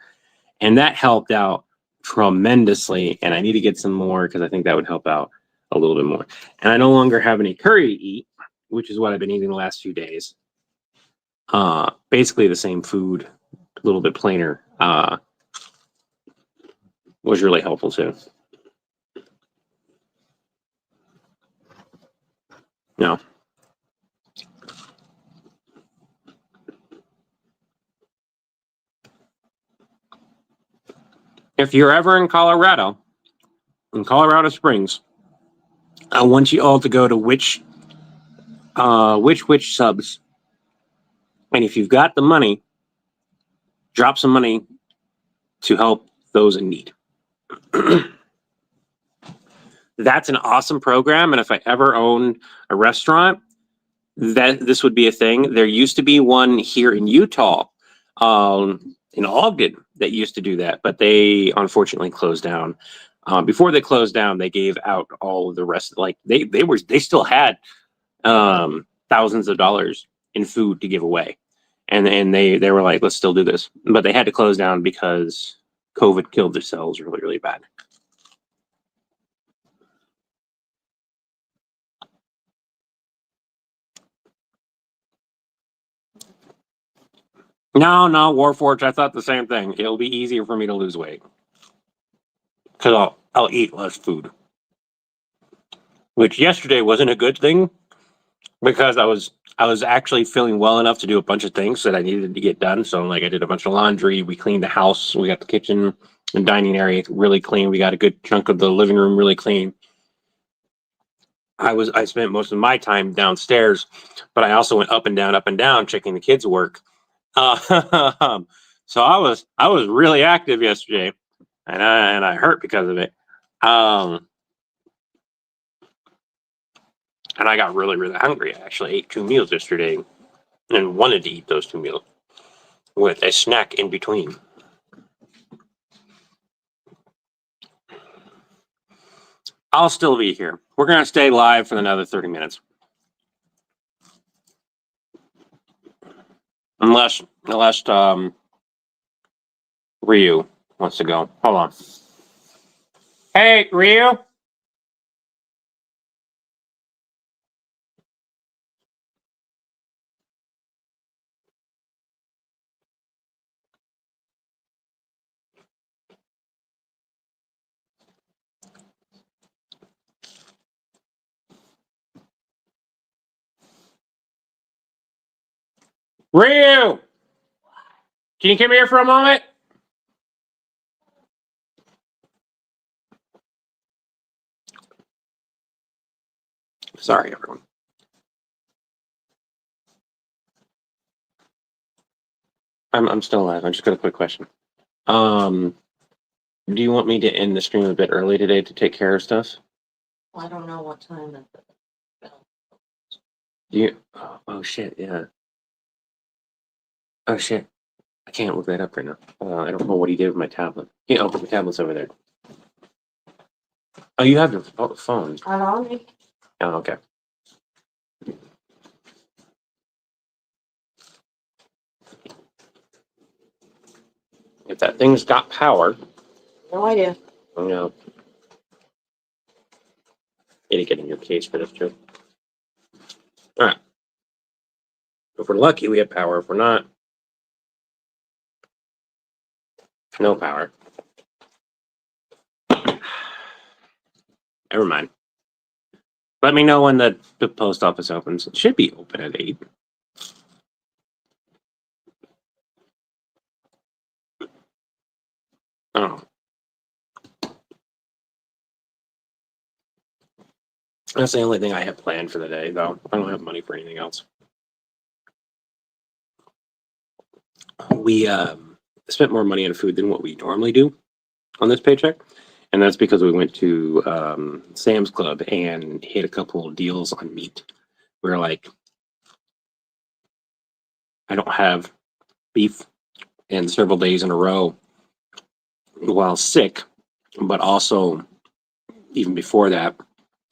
And that helped out tremendously. And I need to get some more because I think that would help out a little bit more. And I no longer have any curry to eat, which is what I've been eating the last few days. Basically the same food, a little bit plainer, was really helpful too. No. If you're ever in Colorado Springs, I want you all to go to which subs. And if you've got the money, drop some money to help those in need. That's an awesome program. And if I ever owned a restaurant, this would be a thing. There used to be one here in Utah, in Ogden, that used to do that, but they unfortunately closed down. Before they closed down, they gave out all of the rest. Like they still had thousands of dollars in food to give away, and they were like, let's still do this, but they had to close down because COVID killed their sales really, really bad. No, Warforged. I thought the same thing. It'll be easier for me to lose weight because I'll eat less food, which yesterday wasn't a good thing because I was actually feeling well enough to do a bunch of things that I needed to get done. So like I did a bunch of laundry. We cleaned the house. We got the kitchen and dining area really clean. We got a good chunk of the living room really clean. I spent most of my time downstairs, but I also went up and down checking the kids' work. So I was really active yesterday, and I hurt because of it. And I got really, really hungry. I actually ate 2 meals yesterday and wanted to eat those 2 meals with a snack in between. I'll still be here. We're going to stay live for another 30 minutes. Unless Ryu wants to go. Hold on. Hey, Ryu? Ryu! Can you come here for a moment? Sorry, everyone. I'm still alive. I just got a quick question. Do you want me to end the stream a bit early today to take care of stuff? Well, I don't know what time that the bell. Do you? Oh shit! Yeah. Oh shit! I can't look that up right now. I don't know what he did with my tablet. Yeah, oh, the tablet's over there. Oh, you have your phone. Not on me. Oh, okay. If that thing's got power. No idea. Oh no. Need to get in your case for this too. All right. If we're lucky, we have power. If we're not, No power. Never mind. Let me know when the post office opens. It should be open at 8. Oh. That's the only thing I have planned for the day, though. I don't have money for anything else. We spent more money on food than what we normally do on this paycheck. And that's because we went to Sam's Club and hit a couple of deals on meat. We were like, I don't have beef in several days in a row while sick, but also even before that,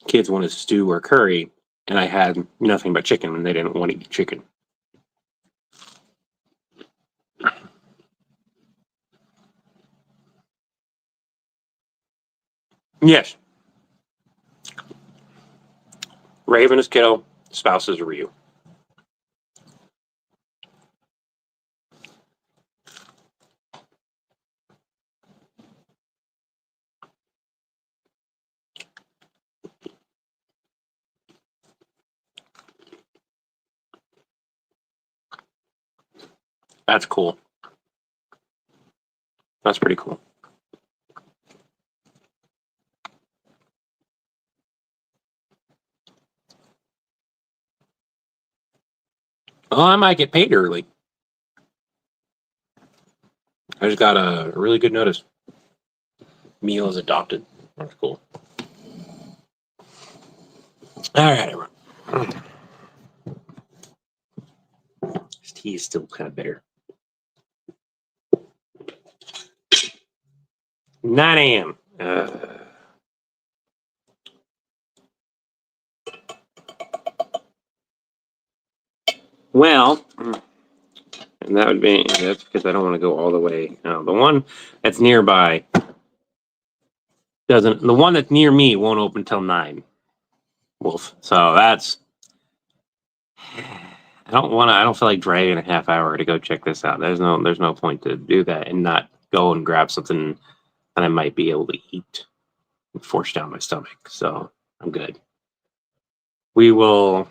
kids wanted stew or curry, and I had nothing but chicken and they didn't want to eat chicken. Yes. Raven is Kiddo, spouse is Ryu. That's cool. That's pretty cool. Oh, I might get paid early. I just got a really good notice. Meal is adopted. That's cool. All right, everyone. This tea is still kind of bitter. 9 a.m. Well, and that would be, that's because I don't want to go all the way. No, the one that's nearby doesn't, the one that's near me won't open till 9. Wolf. So that's, I don't feel like driving a half hour to go check this out. There's no point to do that and not go and grab something that I might be able to eat and force down my stomach. So I'm good. We will.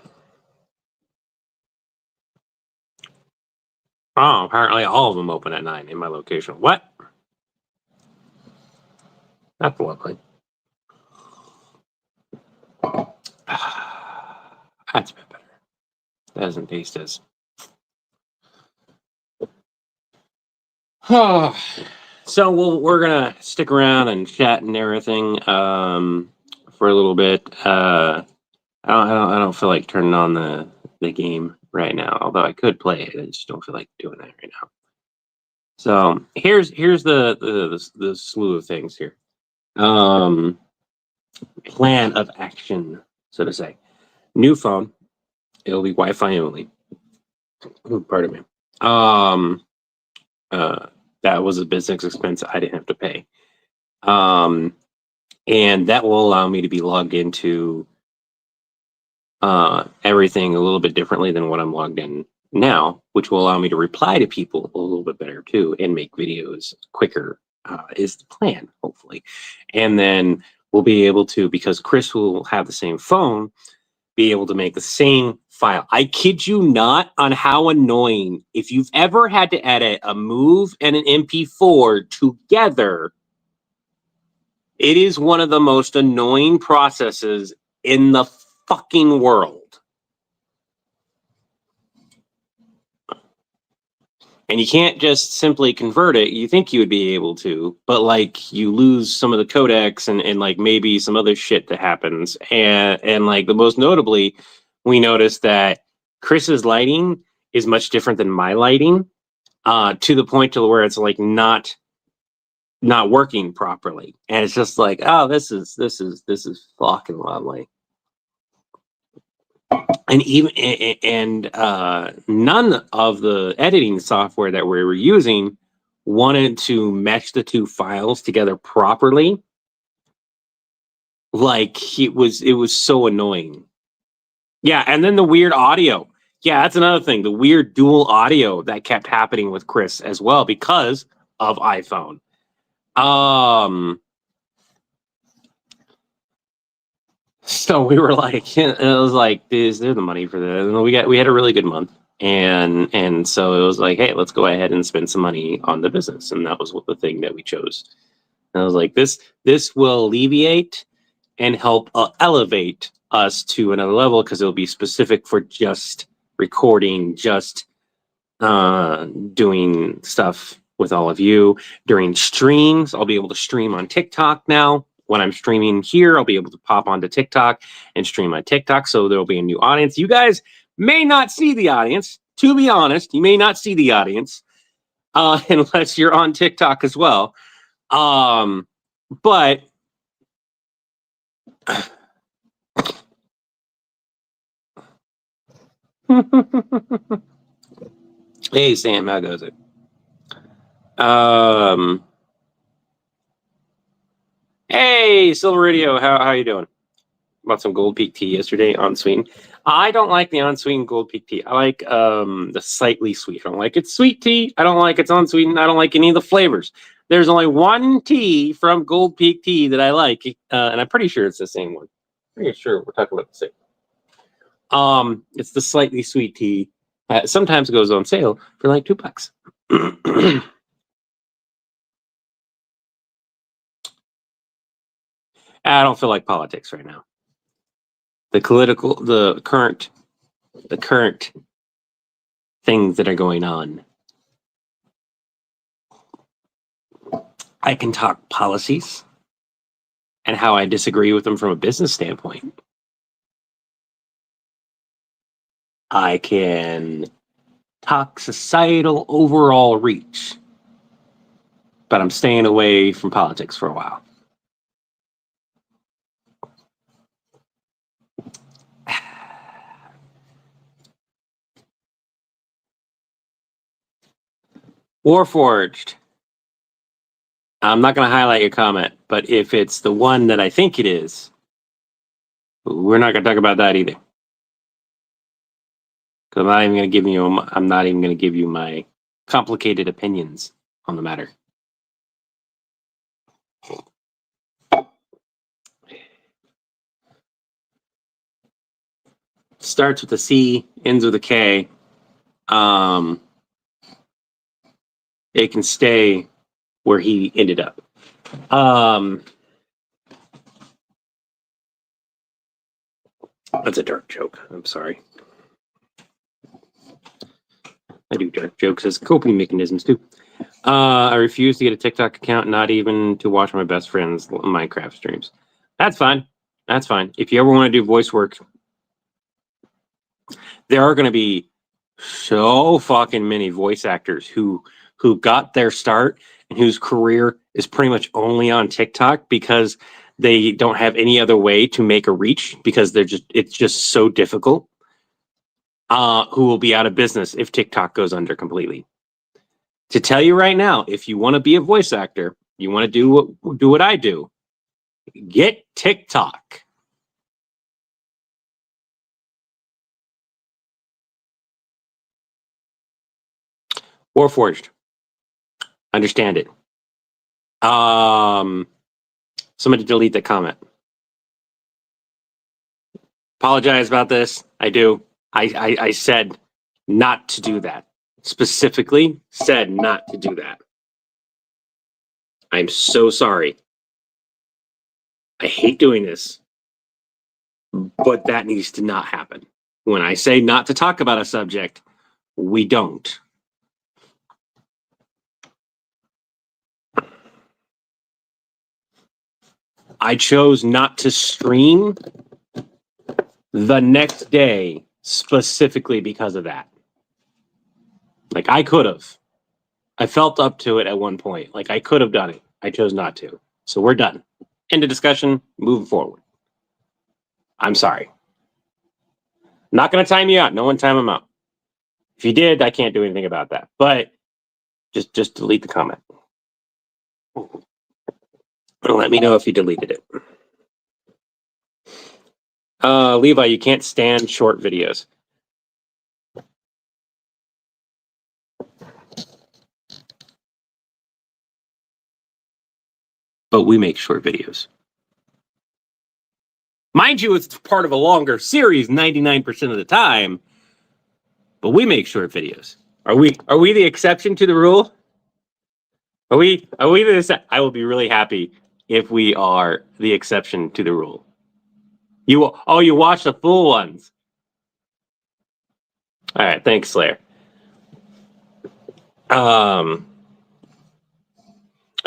Oh, apparently all of them open at 9 in my location. What? That's lovely. That's a bit better. That doesn't taste as. So we're gonna stick around and chat and everything for a little bit. I don't feel like turning on the game right now. Although I could play it, I just don't feel like doing that right now. So here's the slew of things here. Plan of action, so to say. New phone. It'll be Wi-Fi only. Pardon me. That was a business expense I didn't have to pay. And that will allow me to be logged into everything a little bit differently than what I'm logged in now, which will allow me to reply to people a little bit better too and make videos quicker, is the plan, hopefully. And then we'll be able to, because Chris will have the same phone, be able to make the same file. I kid you not on how annoying, if you've ever had to edit a move and an MP4 together, it is one of the most annoying processes in the fucking world. And you can't just simply convert it. You think you would be able to, but like you lose some of the codecs and like maybe some other shit that happens. And like the most notably, we noticed that Chris's lighting is much different than my lighting, to the point to where it's like not working properly. And it's just like, oh, this is fucking lovely. And none of the editing software that we were using wanted to mesh the two files together properly. Like it was so annoying. Yeah, and then the weird audio. Yeah, that's another thing. The weird dual audio that kept happening with Chris as well because of iPhone. So we were like, it was like, is there the money for that? And we had a really good month, and so it was like, hey, let's go ahead and spend some money on the business, and that was what the thing that we chose. And I was like, this will alleviate and help elevate us to another level because it'll be specific for just recording, just doing stuff with all of you during streams. I'll be able to stream on TikTok now. When I'm streaming here, I'll be able to pop onto TikTok and stream on TikTok. So there'll be a new audience. You guys may not see the audience. To be honest, you may not see the audience unless you're on TikTok as well. But hey, Sam, how goes it? Hey, Silver Radio, how you doing? Bought some Gold Peak tea yesterday, unsweetened. I don't like the unsweetened Gold Peak tea. I like the slightly sweet. I don't like its sweet tea. I don't like its unsweetened. I don't like any of the flavors. There's only one tea from Gold Peak tea that I like, and I'm pretty sure it's the same one. Pretty sure we're talking about the same. It's the slightly sweet tea. Sometimes it goes on sale for like $2. I don't feel like politics right now. The current things that are going on. I can talk policies and how I disagree with them from a business standpoint. I can talk societal overall reach, but I'm staying away from politics for a while. Warforged. I'm not going to highlight your comment, but if it's the one that I think it is, we're not going to talk about that either. Because I'm not even going to give you my complicated opinions on the matter. Starts with a C, ends with a K. It can stay where he ended up. That's a dark joke. I'm sorry. I do dark jokes as coping mechanisms too. I refuse to get a TikTok account, not even to watch my best friend's Minecraft streams. That's fine. That's fine. If you ever want to do voice work, there are going to be so fucking many voice actors who got their start and whose career is pretty much only on TikTok because they don't have any other way to make a reach because it's just so difficult. Who will be out of business if TikTok goes under completely. To tell you right now, if you want to be a voice actor, you want to do what I do, get TikTok. Warforged. Understand it. Somebody delete that comment. Apologize about this. I do. I said not to do that. Specifically said not to do that. I'm so sorry. I hate doing this, but that needs to not happen. When I say not to talk about a subject, we don't. I chose not to stream the next day specifically because of that. Like I could have. I felt up to it at one point. Like I could have done it. I chose not to. So we're done. End of discussion. Moving forward. I'm sorry. Not going to time you out. No one time him out. If you did, I can't do anything about that. But just delete the comment. Let me know if you deleted it. Levi, you can't stand short videos. but we make short videos. Mind you, it's part of a longer series 99% of the time, but we make short videos. Are we the exception to the rule? Are we the I will be really happy if we are the exception to the rule. You watch the full ones. All right, thanks, Slayer.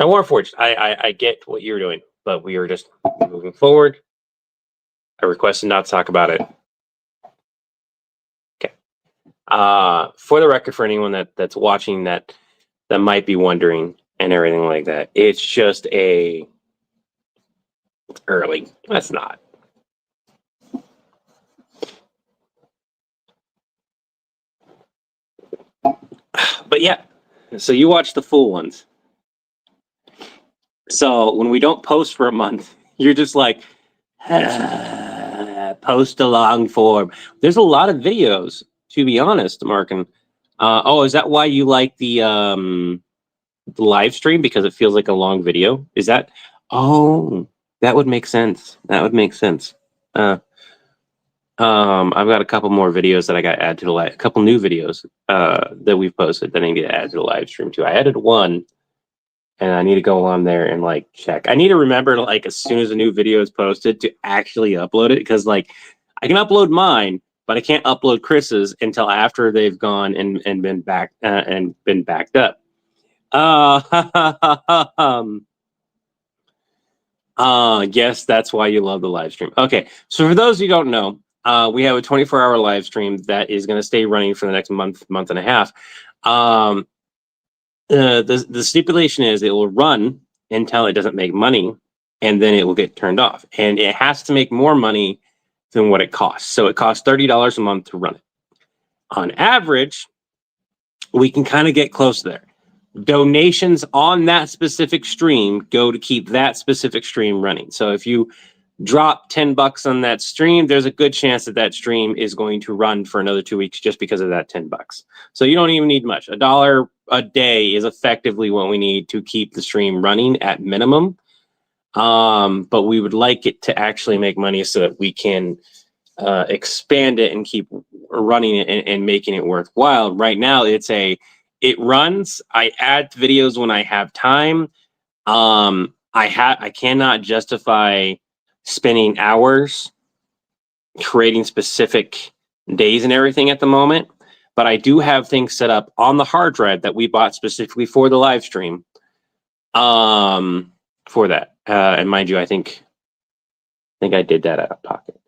And Warforged, I get what you're doing, but we are just moving forward. I requested not to talk about it. Okay. For the record, for anyone that's watching that might be wondering and everything like that, it's just early. That's not. But yeah, so you watch the full ones. So when we don't post for a month, you're just like, post a long form. There's a lot of videos, to be honest, Markin. Is that why you like the live stream? Because it feels like a long video? Is that? Oh, that would make sense. I've got a couple more videos that I got to add to the live. A couple new videos that we've posted that I need to add to the live stream too. I added one. And I need to go on there and like check. I need to remember like as soon as a new video is posted to actually upload it, because like I can upload mine, but I can't upload Chris's until after they've gone and been back and been backed up. Yes, that's why you love the live stream. Okay, so for those who don't know, we have a 24-hour live stream that is going to stay running for the next month and a half. The stipulation is it will run until it doesn't make money, and then it will get turned off. And it has to make more money than what it costs. So it costs $30 a month to run it. On average, we can kind of get close there. Donations on that specific stream go to keep that specific stream running. So if you drop $10 on that stream, there's a good chance that stream is going to run for another 2 weeks just because of that $10. So you don't even need much. $1 a day is effectively what we need to keep the stream running at minimum. But we would like it to actually make money so that we can expand it and keep running it and making it worthwhile. Right now, it runs. I add videos when I have time. I cannot justify spending hours creating specific days and everything at the moment, but I do have things set up on the hard drive that we bought specifically for the live stream for that. And mind you, I think I did that out of pocket.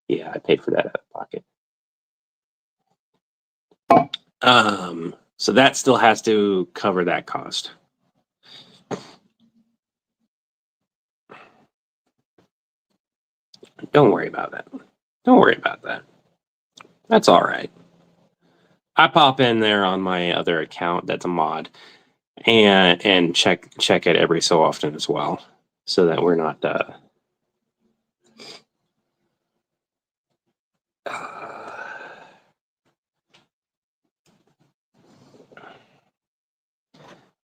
Yeah, I paid for that out of pocket. So that still has to cover that cost. Don't worry about that. That's all right. I pop in there on my other account that's a mod and check it every so often as well, so that we're not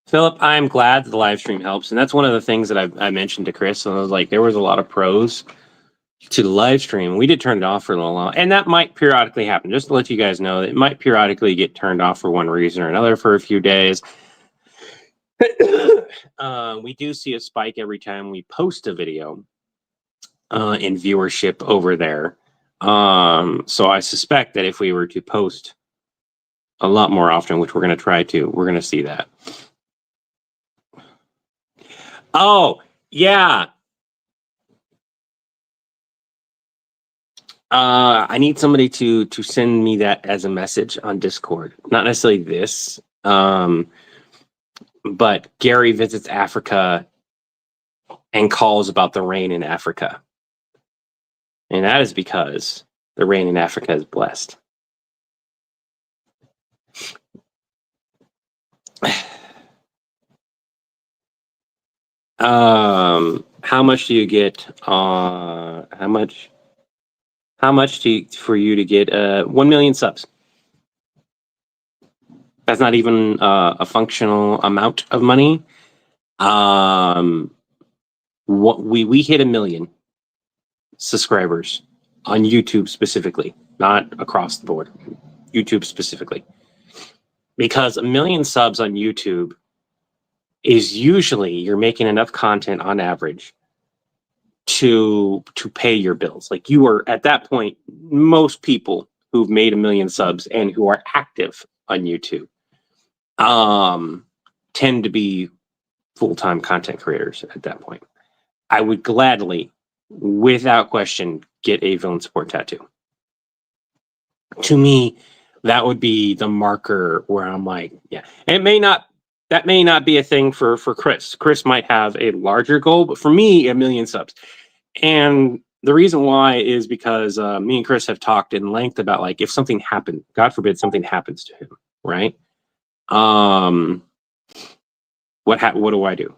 Philip, I'm glad that the live stream helps, and that's one of the things that I mentioned to Chris. And I was like, there was a lot of pros to the live stream. We did turn it off for a little while, and that might periodically happen. Just to let you guys know, it might periodically get turned off for one reason or another for a few days. We do see a spike every time we post a video in viewership over there. So I suspect that if we were to post a lot more often, which we're going to try to, we're going to see that. Oh, yeah. I need somebody to send me that as a message on Discord. Not necessarily this, but Gary visits Africa and calls about the rain in Africa. And that is because the rain in Africa is blessed. How much do you get? How much for you to get 1 million subs? That's not even a functional amount of money. we hit 1 million subscribers on YouTube specifically, not across the board, YouTube specifically, because 1 million subs on YouTube is usually you're making enough content on average to pay your bills. Like, you are at that point, most people who've made 1 million subs and who are active on YouTube tend to be full-time content creators at that point. I would gladly, without question, get a villain support tattoo. To me, that would be the marker where I'm like, yeah. That may not be a thing for Chris. Chris might have a larger goal, but for me, 1 million subs. And the reason why is because me and Chris have talked in length about, like, if something happened, God forbid something happens to him, right? What do I do?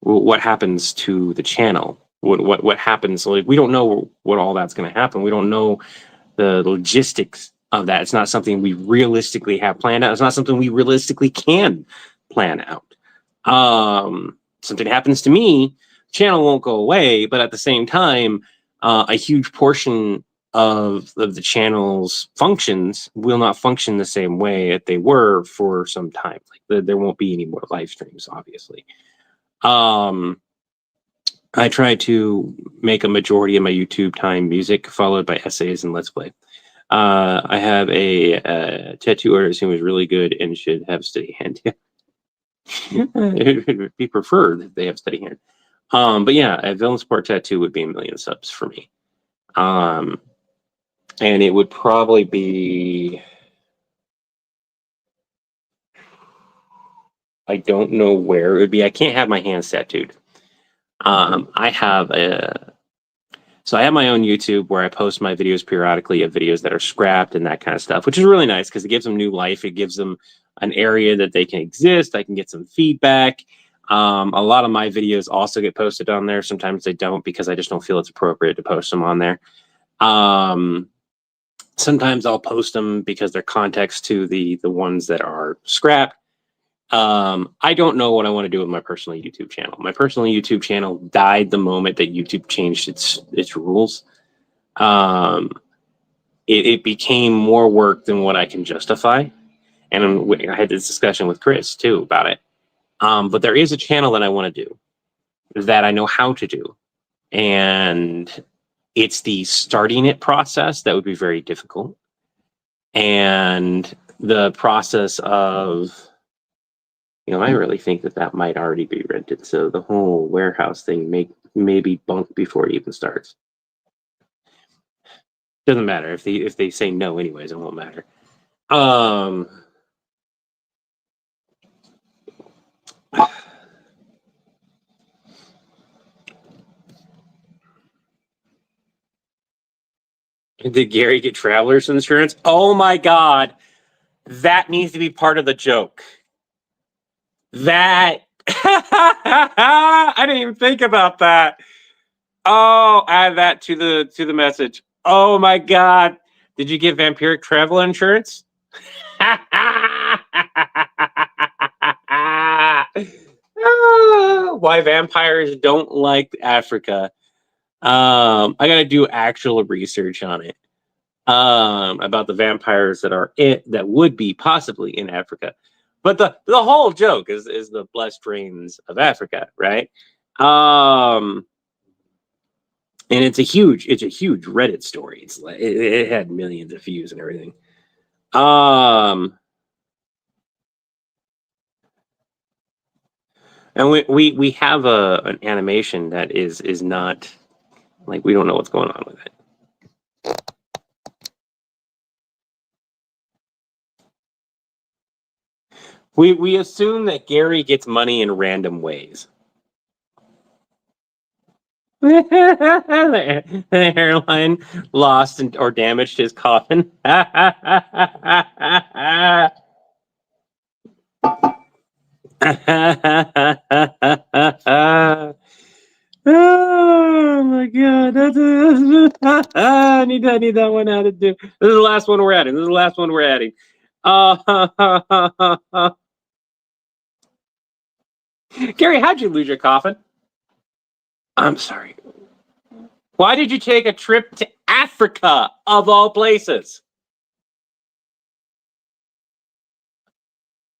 What happens to the channel? What happens? Like, we don't know what all that's going to happen. We don't know the logistics of that. It's not something we realistically have planned out. It's not something we realistically can plan out. Something happens to me, channel won't go away, but at the same time, a huge portion of the channel's functions will not function the same way that they were for some time. Like, there won't be any more live streams, obviously. I try to make a majority of my YouTube time music, followed by essays and Let's Play. I have a tattoo artist who is really good and should have steady hand. It would be preferred if they have steady hand. But yeah, a villain support tattoo would be 1 million subs for me. And it would probably be, I don't know where it would be. I can't have my hands tattooed. I have my own YouTube where I post my videos periodically of videos that are scrapped and that kind of stuff, which is really nice because it gives them new life. It gives them an area that they can exist. I can get some feedback. A lot of my videos also get posted on there. Sometimes they don't, because I just don't feel it's appropriate to post them on there. Sometimes I'll post them because they're context to the ones that are scrapped. I don't know what I want to do with my personal YouTube channel. My personal YouTube channel died the moment that YouTube changed its rules. It became more work than what I can justify. And I had this discussion with Chris too about it. But there is a channel that I want to do that I know how to do. And it's the starting it process that would be very difficult. And the process of, I really think that might already be rented. So the whole warehouse thing may be bunked before it even starts. Doesn't matter if they say no anyways, it won't matter. Did Gary get traveler's insurance? Oh my God. That needs to be part of the joke. That I didn't even think about that. Oh, add that to the message. Oh my God. Did you get vampiric travel insurance? Why vampires don't like Africa. I gotta do actual research on it. About the vampires that would be possibly in Africa. But the whole joke is the blessed rains of Africa, right? And it's a huge Reddit story. It's like it had millions of views and everything. And we have an animation that is not, like, we don't know what's going on with it. We assume that Gary gets money in random ways. The airline lost or damaged his coffin. Oh my God, I need that one added too. This is the last one we're adding. Gary, how'd you lose your coffin? I'm sorry. Why did you take a trip to Africa, of all places?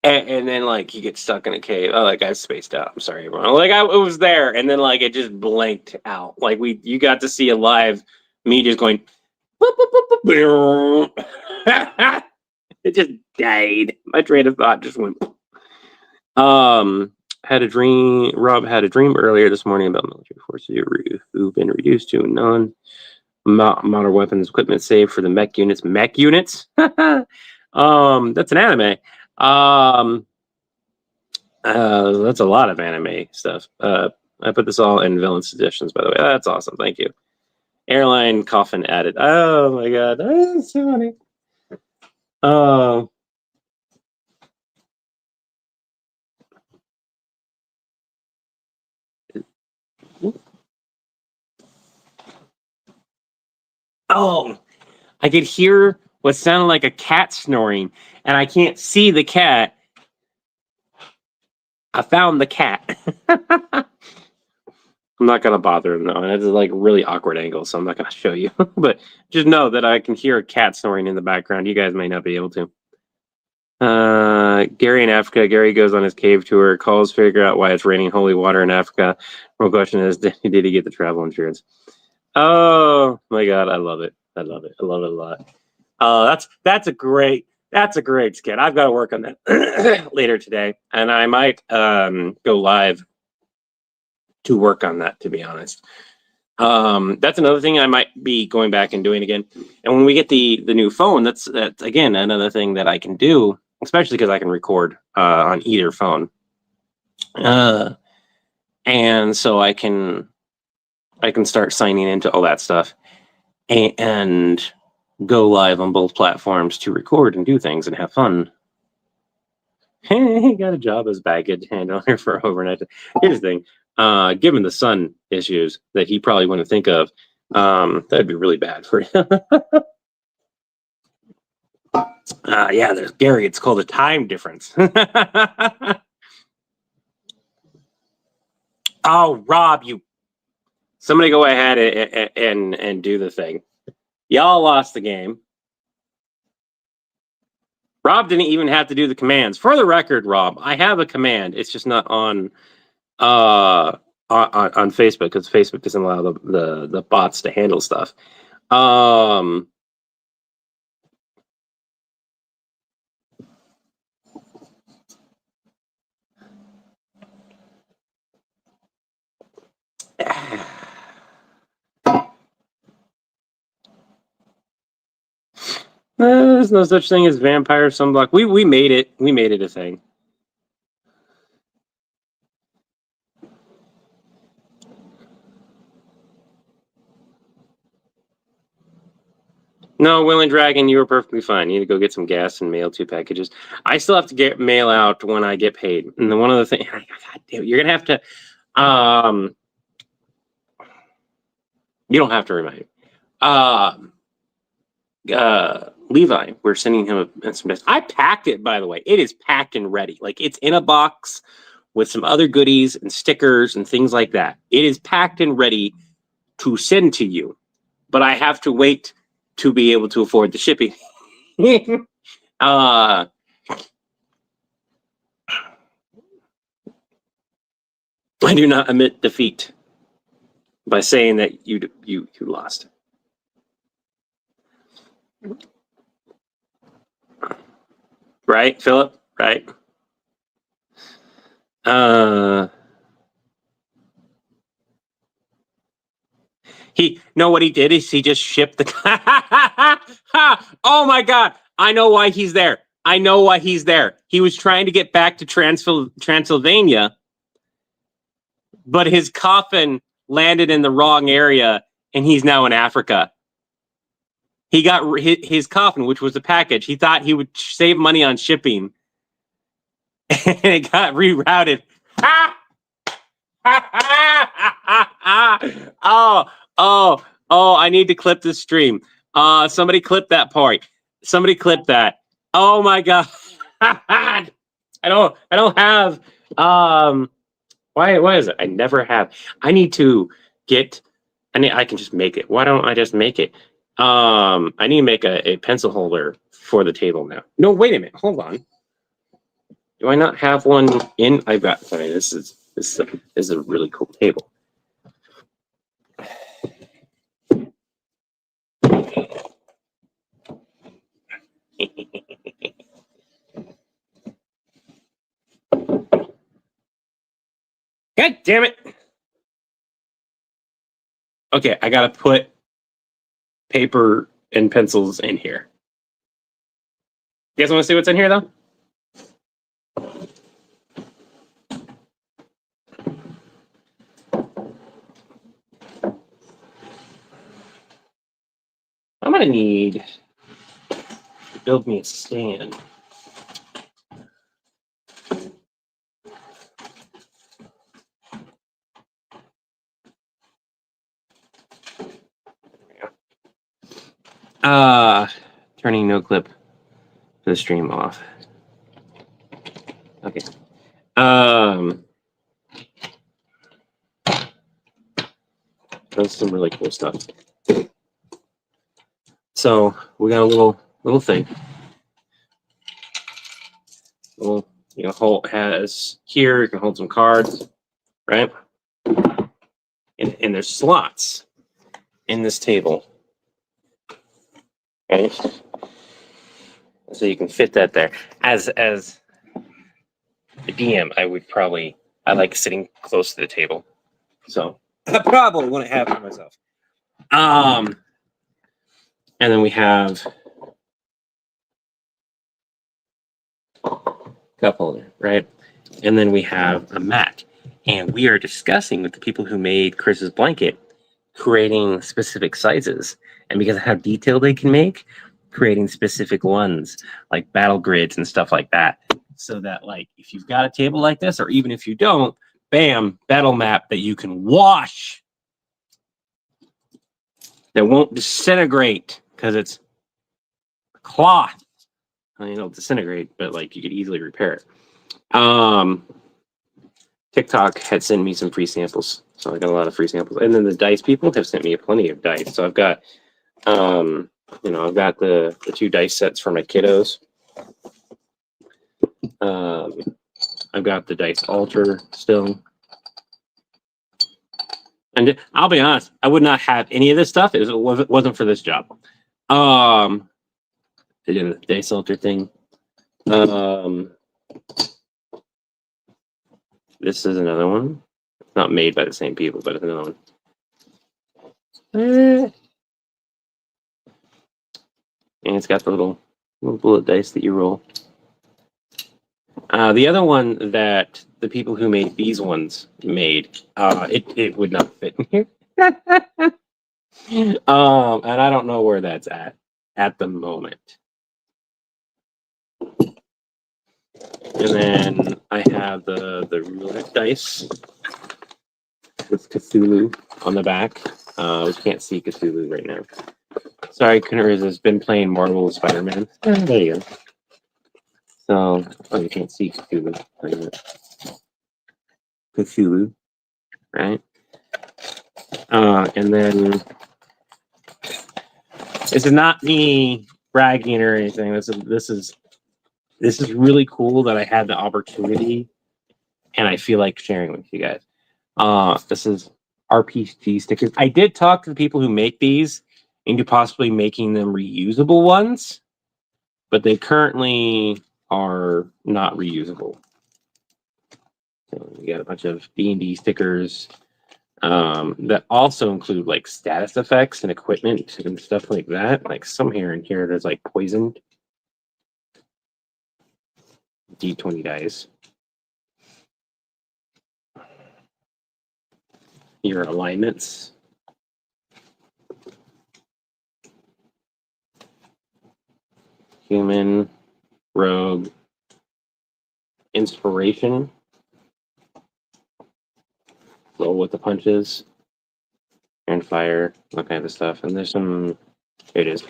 And then, like, you get stuck in a cave. Oh, like, I spaced out. I'm sorry, everyone. Like, it was there, and then, like, it just blanked out. Like, you got to see a live me just going, boop, boop, boop, boop, boop. It just died. My train of thought just went. Had a dream. Rob had a dream earlier this morning about military forces who've been reduced to modern weapons equipment saved for the mech units. Mech units? That's an anime. That's a lot of anime stuff. I put this all in villain suggestions, by the way. That's awesome. Thank you. Airline coffin added. Oh my god, that's so funny. Oh, I could hear what sounded like a cat snoring, and I can't see the cat. I found the cat. I'm not gonna bother him though. It's like really awkward angle, so I'm not gonna show you. But just know that I can hear a cat snoring in the background. You guys may not be able to. Gary in Africa. Gary goes on his cave tour, calls, figure out why it's raining holy water in Africa. Real question is, did he get the travel insurance? Oh my god, I love it. I love it. I love it a lot. That's a great skit. I've got to work on that later today, and I might go live to work on that, to be honest. That's another thing I might be going back and doing again. And when we get the new phone, that's again another thing that I can do, especially because I can record on either phone. And so I can start signing into all that stuff and go live on both platforms to record and do things and have fun. He got a job as baggage handler for overnight. Here's the thing. Given the sun issues that he probably wouldn't think of, that'd be really bad for him. Yeah, there's Gary. It's called a time difference. Oh, Rob, somebody go ahead and do the thing. Y'all lost the game. Rob didn't even have to do the commands. For the record, Rob, I have a command. It's just not on Facebook because Facebook doesn't allow the bots to handle stuff. There's no such thing as vampire sunblock. We made it. We made it a thing. No, Will and Dragon, you were perfectly fine. You need to go get some gas and mail 2 packages. I still have to get mail out when I get paid. And then one of the things, you're gonna have to. You don't have to remind me. Levi, we're sending him some. I packed it, by the way. It is packed and ready. Like it's in a box with some other goodies and stickers and things like that. It is packed and ready to send to you, but I have to wait to be able to afford the shipping. I do not admit defeat by saying that you lost. Right, Philip? Right. What he did is he just shipped the. Oh my god! I know why he's there. I know why he's there. He was trying to get back to Transylvania, but his coffin landed in the wrong area, and he's now in Africa. He got his coffin, which was a package. He thought he would save money on shipping, and it got rerouted. Oh, I need to clip this stream. Somebody clip that part. Somebody clip that. Oh my god. I don't have Why is it? I never have. I need to get. I can just make it. Why don't I just make it? I need to make a pencil holder for the table now. No, wait a minute. Hold on. Do I not have one in? I've got. Sorry, this is a really cool table. God damn it! Okay, I gotta put paper and pencils in here. You guys want to see what's in here, though? I'm gonna need to build me a stand. Turning no clip for the stream off. Okay. That's some really cool stuff. So we got a little thing. Little, hold has here. You can hold some cards, right? And there's slots in this table, right? So you can fit that there. As the DM, I like sitting close to the table, so I probably wouldn't have it for myself. And then we have cup holder, right? And then we have a mat. And we are discussing with the people who made Chris's blanket, creating specific sizes. And because of how detailed they can make, creating specific ones, like battle grids and stuff like that. So that, like, if you've got a table like this, or even if you don't, bam, battle map that you can wash. That won't disintegrate because it's cloth. I mean, it'll disintegrate, but like you could easily repair it. TikTok had sent me some free samples, so I got a lot of free samples. And then the dice people have sent me plenty of dice. So I've got, I've got the 2 dice sets for my kiddos. I've got the dice altar still. And I'll be honest, I would not have any of this stuff if it wasn't for this job. I did a dice altar thing. This is another one. It's not made by the same people, but it's another one. And it's got the little bullet dice that you roll. The other one that the people who made these ones made, it would not fit in here. And I don't know where that's at the moment. And then I have the roulette dice with Cthulhu on the back. We can't see Cthulhu right now. Sorry, couldn't resist. Been playing Marvel Spider-Man. There you go. So, you can't see Cthulhu. Cthulhu, right? And then this is not me bragging or anything. This is really cool that I had the opportunity, and I feel like sharing with you guys. This is RPG stickers. I did talk to the people who make these into possibly making them reusable ones, but they currently are not reusable. So we got a bunch of D&D stickers that also include like status effects and equipment and stuff like that. Like some here and here, there's like poisoned D20 dice. Your alignments. Human, rogue, inspiration. Roll with the punches. And fire, that kind of stuff. And there's some, here it is,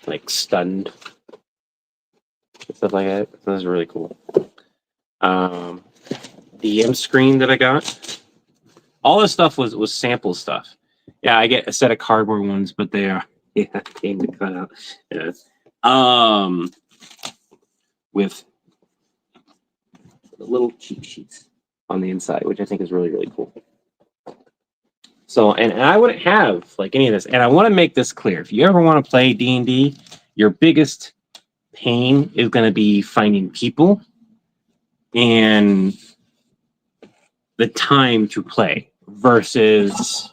like stunned. Stuff like that. So this is really cool. DM screen that I got. All this stuff was sample stuff. Yeah, I get a set of cardboard ones, but they are came to cut out. Yeah. With little cheat sheets on the inside, which I think is really, really cool. So, and I wouldn't have like any of this. And I want to make this clear. If you ever want to play D&D, your biggest pain is going to be finding people and the time to play versus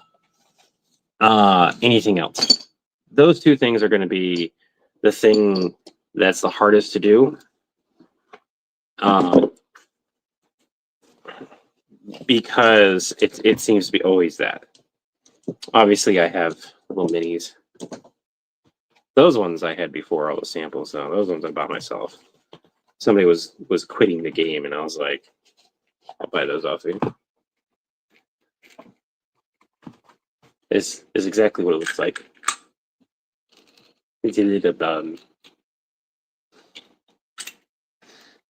anything else. Those two things are going to be the thing that's the hardest to do. Because it seems to be always that. Obviously, I have little minis. Those ones I had before all the samples, though. Those ones I bought myself. Somebody was quitting the game, and I was like, I'll buy those off you. This is exactly what it looks like. It's a little bum.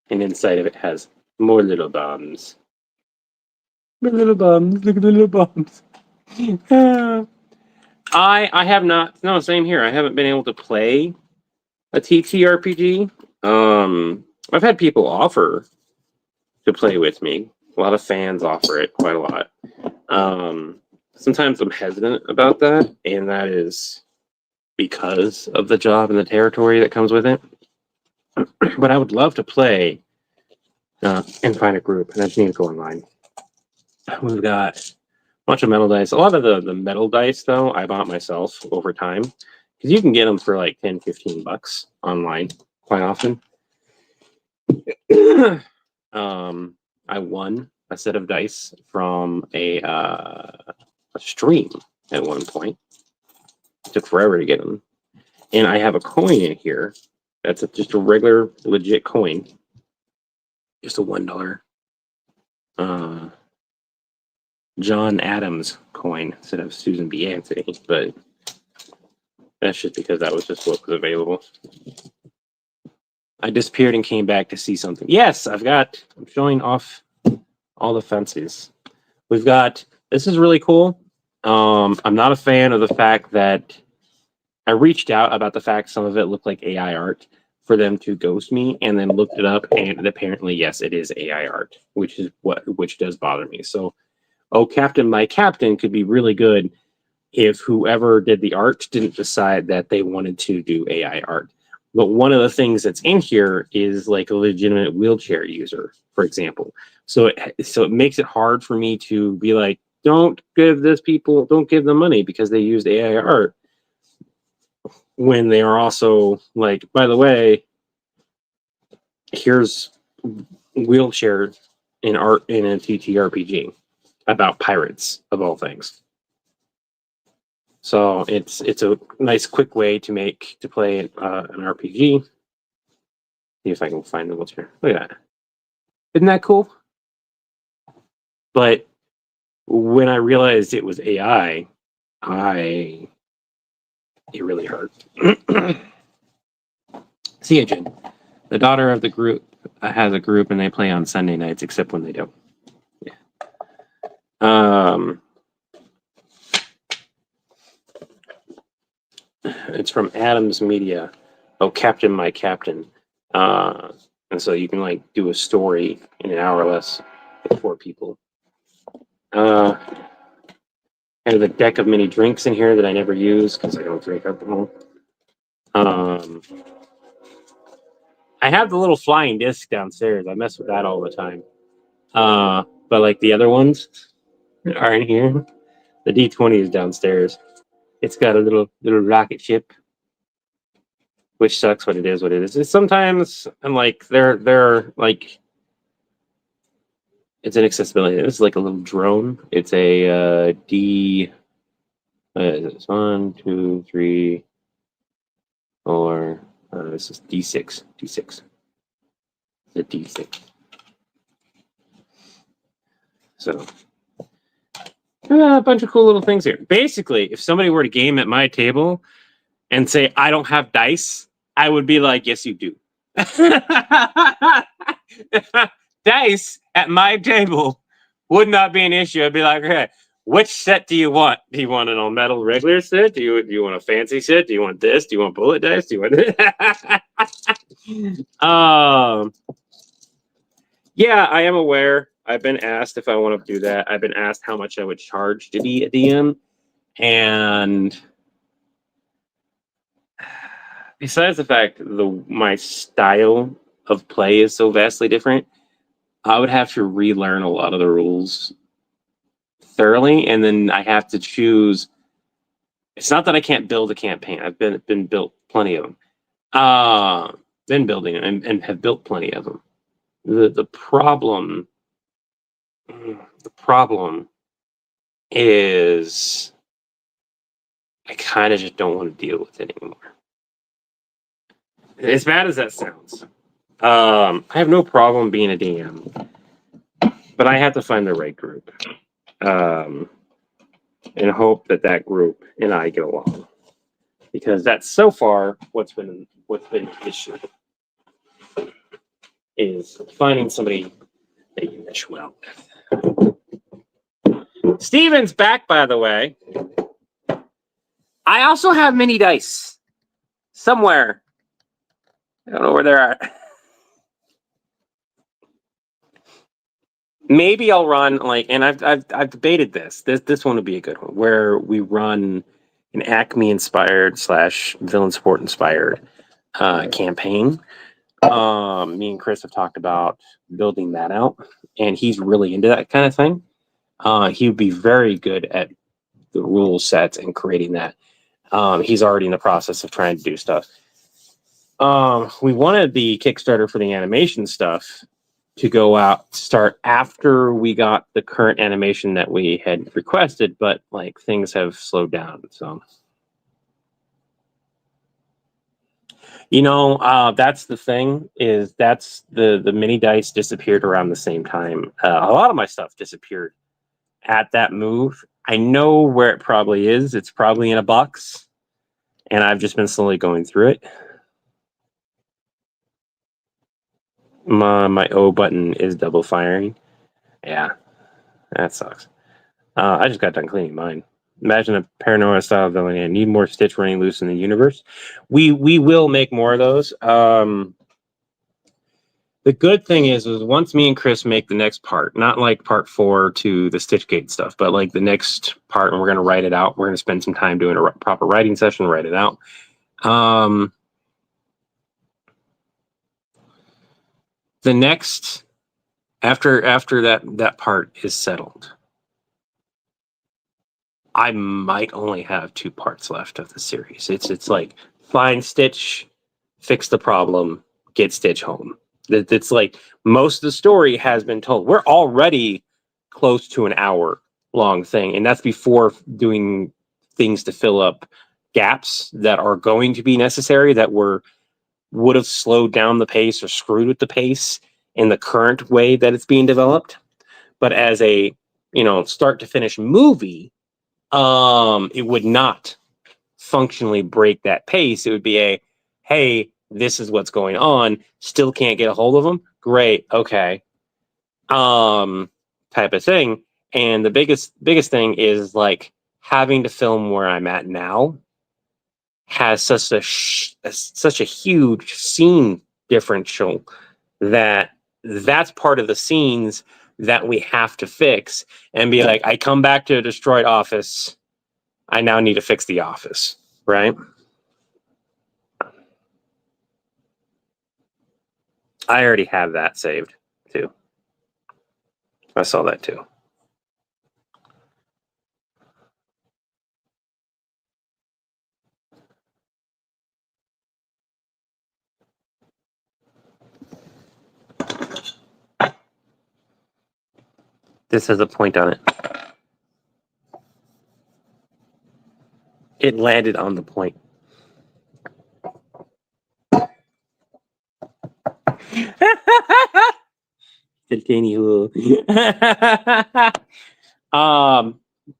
And inside of it has more little bums. The little bums. Look at the little bums. I have not. No, same here. I haven't been able to play a TTRPG. I've had people offer to play with me. A lot of fans offer it quite a lot. Sometimes I'm hesitant about that, and that is because of the job and the territory that comes with it. But I would love to play and find a group, and I just need to go online. We've got a bunch of metal dice. A lot of the metal dice, though, I bought myself over time because you can get them for like $10-15 online quite often. I won a set of dice from a stream at one point. It took forever to get them. And I have a coin in here that's just a regular, legit coin. Just a $1 John Adams coin instead of Susan B. Anthony. But that's just because that was just what was available. I disappeared and came back to see something. Yes, I'm showing off all the fences. We've got, this is really cool. I'm not a fan of the fact that I reached out about the fact some of it looked like AI art for them to ghost me, and then looked it up, and apparently, yes, it is AI art, which does bother me. So, oh, Captain, my Captain could be really good if whoever did the art didn't decide that they wanted to do AI art. But one of the things that's in here is like a legitimate wheelchair user, for example. So it makes it hard for me to be like, don't give them money because they used AI art. When they are also like, by the way, here's wheelchair in art in a TTRPG about pirates of all things. So it's a nice quick way to play an RPG. See if I can find the wheelchair. Look at that. Isn't that cool? But when I realized it was AI, it really hurt. See ya, Jen. The daughter of the group has a group and they play on Sunday nights, except when they don't. Yeah. It's from Adams Media. Oh, Captain, my Captain. And so you can like do a story in an hour or less with 4 people. I have a deck of mini drinks in here that I never use because I don't drink alcohol. I have the little flying disc downstairs. I mess with that all the time. But like the other ones are in here. The D20 is downstairs. It's got a little rocket ship, which sucks, but it is what it is. Sometimes I'm like they're like, it's an accessibility. It's like a little drone. It's a D. It's 1, 2, 3, 4. This is D6. D6. It's a D6. So a bunch of cool little things here. Basically, if somebody were to game at my table and say I don't have dice, I would be like, yes, you do. dice at my table would not be an issue. I'd be like, okay, which set do you want? Do you want an all metal regular set? Do you want a fancy set? Do you want this? Do you want bullet dice? Do you want yeah, I am aware. I've been asked if I want to do that. I've been asked how much I would charge to be a DM. And besides the fact my style of play is so vastly different, I would have to relearn a lot of the rules thoroughly, and then I have to choose. It's not that I can't build a campaign. I've been built plenty of them. Been building and have built plenty of them. The problem is I kind of just don't want to deal with it anymore. As bad as that sounds, I have no problem being a DM, but I have to find the right group, and hope that group and I get along, because that's so far what's been the issue is finding somebody that you mesh well with. Steven's back, by the way. I also have mini dice somewhere. I don't know where they're at. Maybe I'll run and I've debated this. This one would be a good one where we run an Acme inspired / Villain Sport inspired campaign. Me and Chris have talked about building that out, and he's really into that kind of thing. He would be very good at the rule sets and creating that. He's already in the process of trying to do stuff. We wanted the Kickstarter for the animation stuff to go out, start after we got the current animation that we had requested, but things have slowed down. So, that's the thing is that's the mini dice disappeared around the same time. A lot of my stuff disappeared at that move. I know where it probably is. It's probably in a box, and I've just been slowly going through it. My O button is double firing. Yeah, that sucks. I just got done cleaning mine. Imagine a paranoia style villain and need more Stitch running loose in the universe. We will make more of those. The good thing is once me and Chris make the next part, not like part 4 to the Stitchgate stuff, but like the next part, and we're going to write it out. We're going to spend some time doing a proper writing session, write it out. The next, after that part is settled, I might only have 2 parts left of the series. It's like find Stitch, fix the problem, get Stitch home. It's like most of the story has been told. We're already close to an hour long thing, and that's before doing things to fill up gaps that are going to be necessary that would have slowed down the pace or screwed with the pace in the current way that it's being developed. But as a start to finish movie, it would not functionally break that pace. It would be hey, this is what's going on. Still can't get a hold of them. Great. Okay. Type of thing. And the biggest thing is having to film where I'm at now has such a huge scene differential that's part of the scenes that we have to fix and be I come back to a destroyed office. I now need to fix the office, right? I already have that saved too. I saw that too. This has a point on it. It landed on the point. Continue. The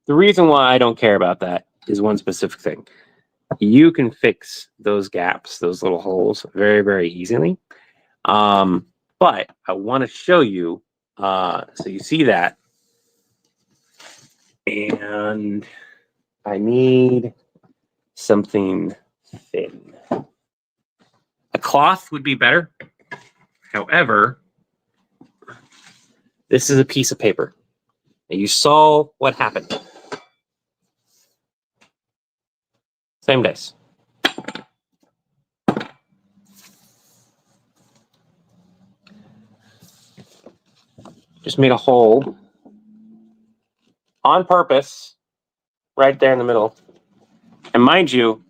reason why I don't care about that is one specific thing. You can fix those gaps, those little holes, very, very easily. But I want to show you, so you see that. And I need something thin. A cloth would be better. However, this is a piece of paper. And you saw what happened. Same days. Just made a hole on purpose right there in the middle. And mind you,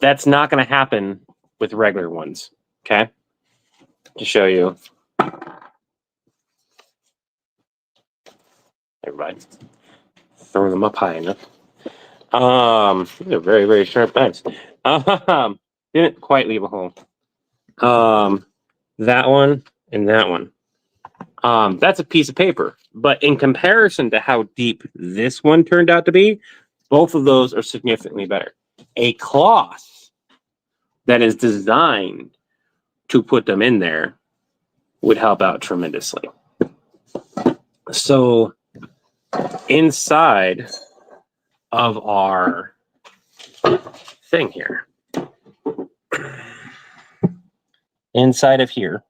that's not going to happen with regular ones. Okay? To show you. Everybody. Throwing them up high enough. These are very, very sharp knives. Didn't quite leave a hole. That one and that one. That's a piece of paper. But in comparison to how deep this one turned out to be, both of those are significantly better. A cloth that is designed to put them in there would help out tremendously. So inside of our thing here, inside of here,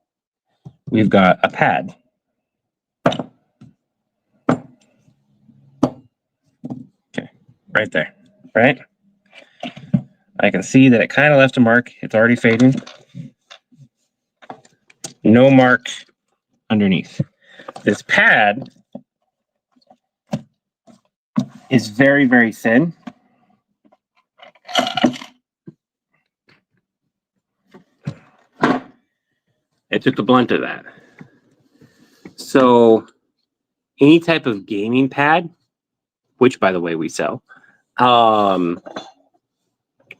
we've got a pad. Okay, right there, right? I can see that it kind of left a mark. It's already fading. No mark underneath. This pad is very, very thin. I took the blunt of that. So any type of gaming pad, which by the way we sell,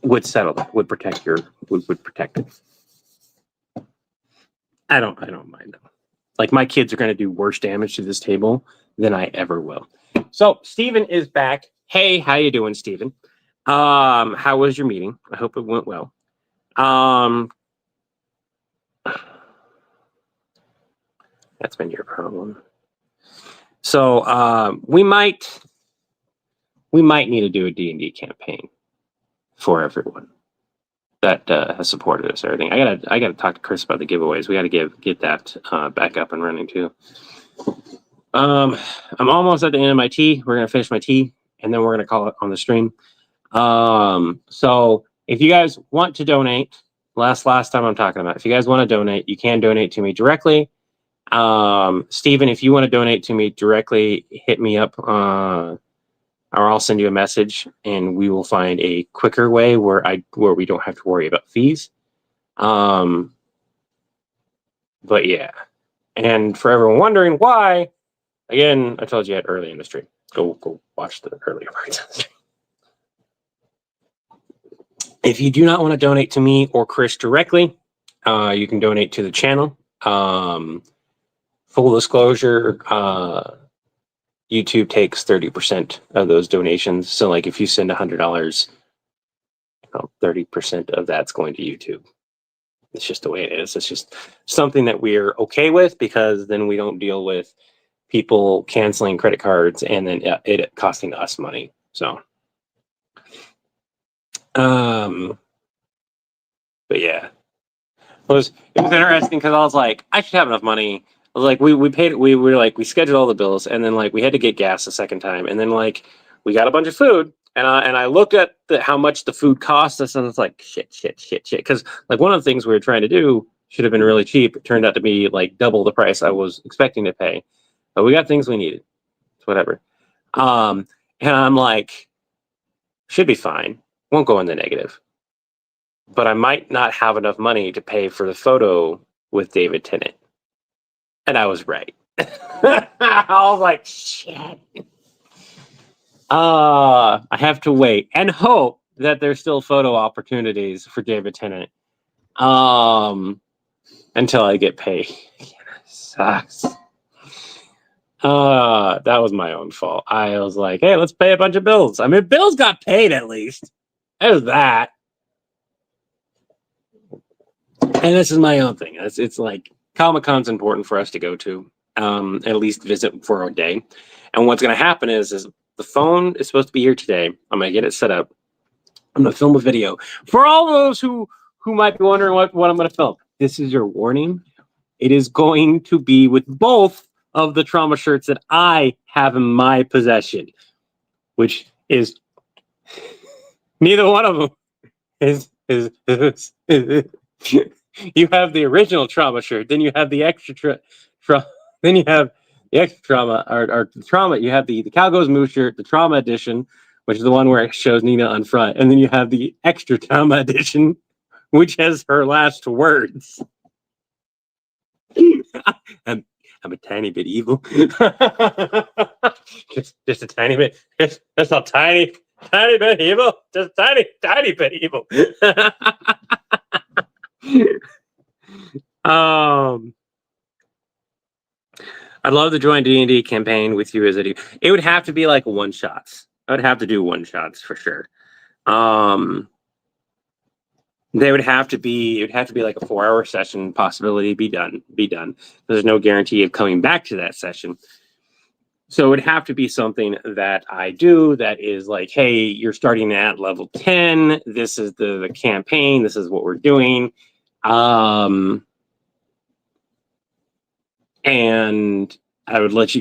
would settle that, would protect your would protect it. I don't mind them. Like my kids are going to do worse damage to this table than I ever will. So Steven is back. Hey, how you doing, Steven? How was your meeting? I hope it went well. That's been your problem. So we might need to do a D&D campaign for everyone that has supported us. Everything. I gotta talk to Chris about the giveaways. We gotta get that back up and running too. I'm almost at the end of my tea. We're gonna finish my tea and then we're gonna call it on the stream. So if you guys want to donate, last time I'm talking about, if you guys want to donate, you can donate to me directly. Steven, if you want to donate to me directly, hit me up, or I'll send you a message and we will find a quicker way where we don't have to worry about fees. But yeah. And for everyone wondering why, again, I told you that early in the stream. Go watch the earlier parts of the stream. If you do not want to donate to me or Chris directly, you can donate to the channel. Full disclosure, YouTube takes 30% of those donations. So like if you send $100, 30% of that's going to YouTube. It's just the way it is. It's just something that we're okay with because then we don't deal with people canceling credit cards and then it costing us money. So, but yeah, it was interesting because I was like, I should have enough money. I was like, we paid, we were like, we scheduled all the bills and then like we had to get gas a second time and then like we got a bunch of food and I looked at how much the food cost us and it's like shit because like one of the things we were trying to do should have been really cheap. It turned out to be like double the price I was expecting to pay, but we got things we needed. It's whatever. And I'm like, should be fine. Won't go in the negative. But I might not have enough money to pay for the photo with David Tennant. And I was right. I was like, shit. I have to wait and hope that there's still photo opportunities for David Tennant. Until I get paid. Sucks. That was my own fault. I was like, hey, let's pay a bunch of bills. I mean, bills got paid at least. There's that. And this is my own thing. It's like Comic-Con's important for us to go to, at least visit for a day. And what's going to happen is the phone is supposed to be here today. I'm going to get it set up. I'm going to film a video for all those who might be wondering what I'm going to film. This is your warning. It is going to be with both of the trauma shirts that I have in my possession, which is neither one of them is you have the original trauma shirt, then you have the extra then you have the extra trauma or the trauma. You have the Cowgirls Moose shirt, the trauma edition, which is the one where it shows Nina on front, and then you have the extra trauma edition, which has her last words. I'm a tiny bit evil. just a tiny bit. That's not tiny bit evil. Just tiny bit evil. I'd love to join D&D campaign with you as I do. It would have to be like one shots. I would have to do one shots for sure. They would have to be. It would have to be like a 4-hour session. Possibility be done. There's no guarantee of coming back to that session. So it would have to be something that I do that is like, hey, you're starting at level 10. This is the campaign. This is what we're doing. And I would let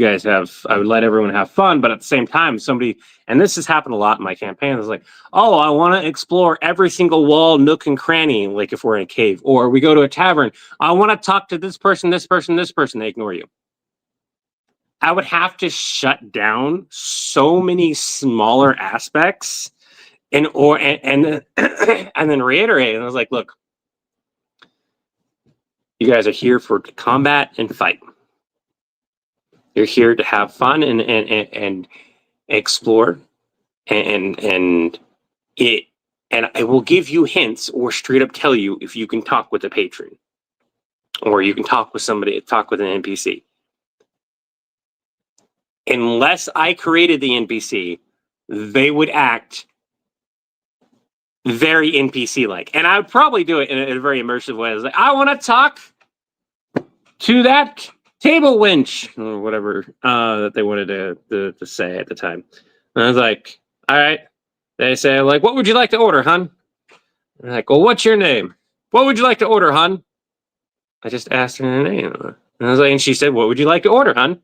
everyone have fun, but at the same time, somebody, and this has happened a lot in my campaign, is like, oh, I want to explore every single wall, nook, and cranny, like if we're in a cave, or we go to a tavern. I want to talk to this person, this person, this person. They ignore you. I would have to shut down so many smaller aspects and then reiterate. And I was like, look, you guys are here for combat and fight. You're here to have fun and explore, and I will give you hints or straight up tell you if you can talk with a patron, or you can talk with an NPC. Unless I created the NPC, they would act very NPC-like, and I would probably do it in a very immersive way. I was like, I want to talk to that table winch or whatever that they wanted to say at the time. And I was like, all right. They say, like, what would you like to order, hun? And like, well, what's your name? What would you like to order, hun? I just asked her her name. And I was like, and she said, what would you like to order, hun?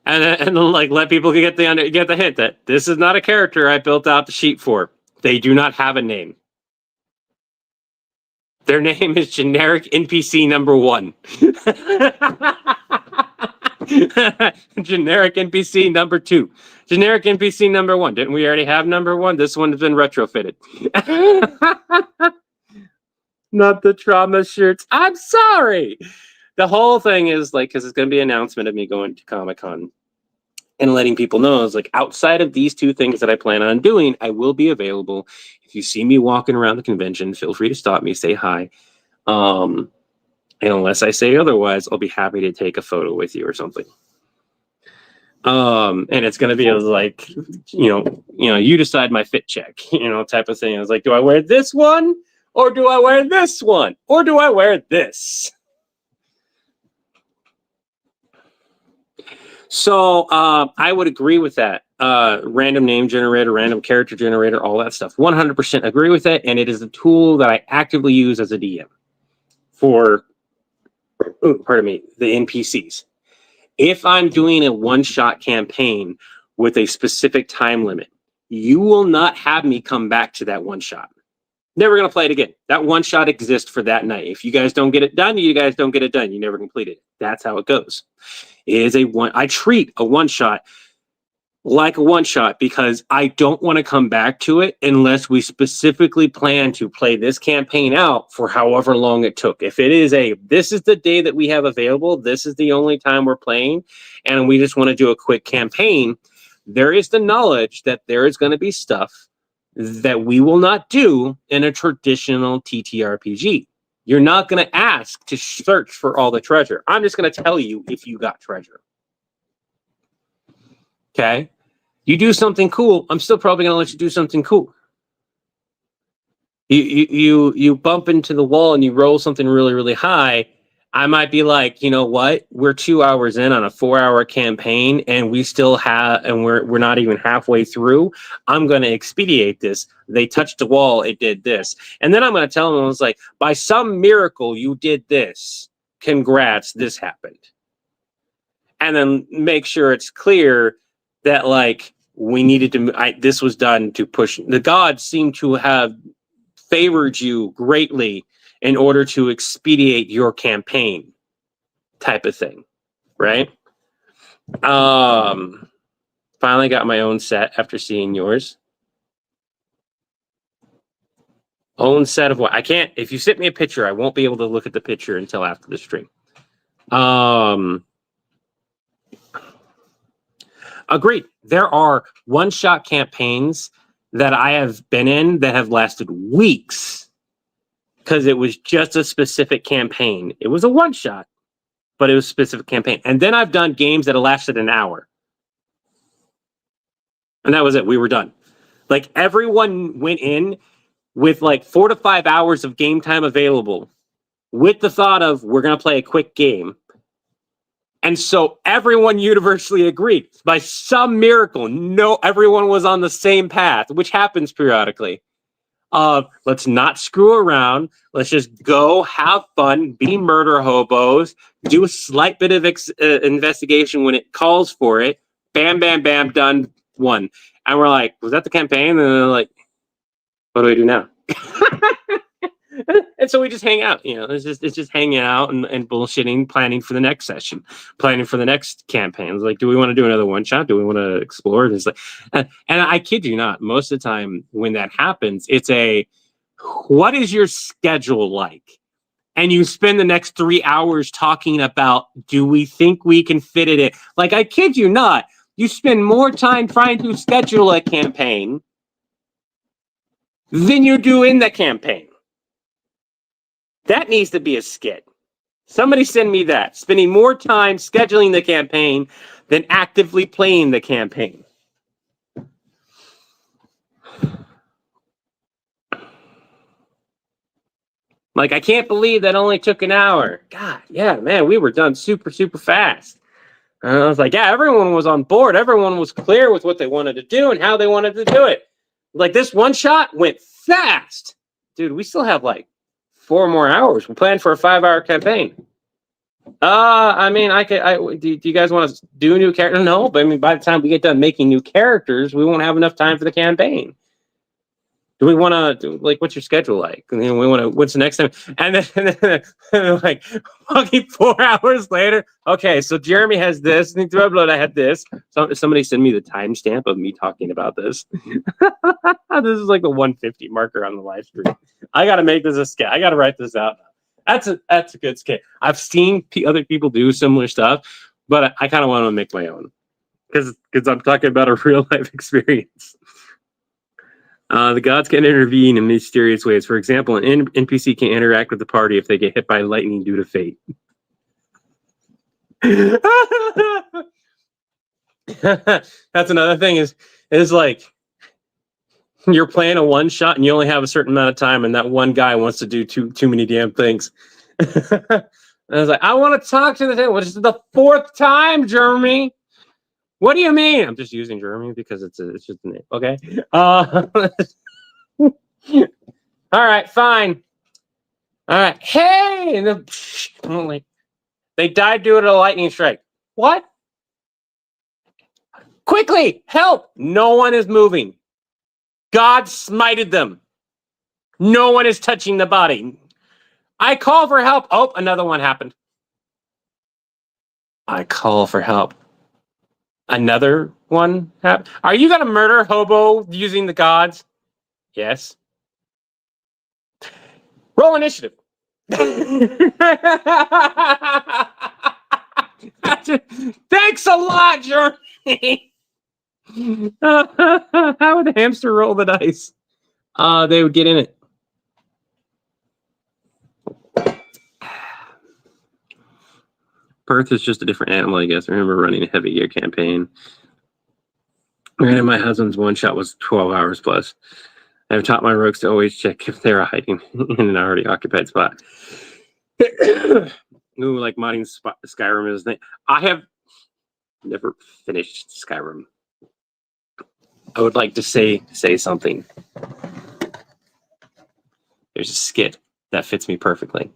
And then like let people get the hint that this is not a character I built out the sheet for. They do not have a name. Their name is generic NPC number 1. Generic NPC number 2. Generic NPC number 1. Didn't we already have number 1? This one has been retrofitted. Not the trauma shirts. I'm sorry. The whole thing is like, because it's going to be an announcement of me going to Comic-Con and letting people know, it's like, outside of these 2 things that I plan on doing, I will be available. If you see me walking around the convention, feel free to stop me, say hi. And unless I say otherwise, I'll be happy to take a photo with you or something. And it's going to be like, you decide my fit check, type of thing. I was like, do I wear this one? Or do I wear this one? Or do I wear this? So I would agree with that. Random name generator, random character generator, all that stuff. 100% agree with it. And it is a tool that I actively use as a DM for, the NPCs. If I'm doing a one-shot campaign with a specific time limit, you will not have me come back to that one shot. Never going to play it again. That one shot exists for that night. If you guys don't get it done, you guys don't get it done. You never complete it. That's how it goes. I treat a one shot like a one shot because I don't want to come back to it unless we specifically plan to play this campaign out for however long it took. If it is this is the day that we have available, this is the only time we're playing, and we just want to do a quick campaign, there is the knowledge that there is going to be stuff that we will not do in a traditional TTRPG. You're not going to ask to search for all the treasure. I'm just going to tell you if you got treasure. Okay? You do something cool, I'm still probably going to let you do something cool. you bump into the wall and you roll something really, really high, I might be like, you know what? We're 2 hours in on a 4-hour campaign, and we're not even halfway through. I'm going to expedite this. They touched the wall. It did this, and then I'm going to tell them, I was like, by some miracle, you did this. Congrats, this happened, and then make sure it's clear that like we needed to. This was done to push. The gods seem to have favored you greatly in order to expedite your campaign, type of thing, right? Finally got my own set after seeing yours. Own set of what? I can't. If you send me a picture, I won't be able to look at the picture until after the stream. Agreed. There are one-shot campaigns that I have been in that have lasted weeks because it was just a specific campaign. It was a one-shot, but it was a specific campaign. And then I've done games that have lasted an hour. And that was it. We were done. Like everyone went in with like 4 to 5 hours of game time available with the thought of we're going to play a quick game. And so everyone universally agreed. By some miracle, everyone was on the same path, which happens periodically. Let's not screw around. Let's just go have fun, be murder hobos, do a slight bit of investigation when it calls for it. Bam, bam, bam, done, one. And we're like, was that the campaign? And they're like, what do we do now? And so we just hang out, it's just hanging out and bullshitting, planning for the next session, planning for the next campaign. It's like, do we want to do another one shot? Do we want to explore? And it's like, and I kid you not, most of the time when that happens, it's what is your schedule like? And you spend the next 3 hours talking about, do we think we can fit it in? Like, I kid you not, you spend more time trying to schedule a campaign than you do in the campaign. That needs to be a skit. Somebody send me that. Spending more time scheduling the campaign than actively playing the campaign. Like, I can't believe that only took an hour. God, yeah, man, we were done super, super fast. And I was like, yeah, everyone was on board. Everyone was clear with what they wanted to do and how they wanted to do it. Like, this one shot went fast. Dude, we still have like 4 more hours. We're planning for a 5-hour campaign. I mean, do you guys want to do a new character? No, but I mean, by the time we get done making new characters, we won't have enough time for the campaign. Do we want to do, like, what's your schedule like? And then what's the next time? And then like, fucking 4 hours later, okay, so Jeremy has this, and I had this. So somebody send me the timestamp of me talking about this. This is like the 150 marker on the live stream. I got to make this a skit. I got to write this out. That's a good skit. I've seen other people do similar stuff, but I kind of want to make my own because I'm talking about a real life experience. The gods can intervene in mysterious ways. For example, an NPC can interact with the party if they get hit by lightning due to fate. That's another thing is like you're playing a one shot and you only have a certain amount of time, and that one guy wants to do too many damn things. And I was like, I want to talk to the thing. This is the 4th time, Jeremy. What do you mean? I'm just using Jeremy because it's just a name. Okay. All right, fine. All right. Hey, and they died due to a lightning strike. What? Quickly, help! No one is moving. God smited them. No one is touching the body. I call for help. Oh, another one happened. I call for help. Another one happened. Are you going to murder hobo using the gods? Yes. Roll initiative. Thanks a lot, Jeremy. How would the hamster roll the dice? They would get in it. Perth is just a different animal, I guess. I remember running a heavy gear campaign. Granted, my husband's one shot was 12 hours plus. I've taught my rogues to always check if they're hiding in an already occupied spot. Ooh, like modding Skyrim is thing. I have never finished Skyrim. I would like to say something. There's a skit that fits me perfectly.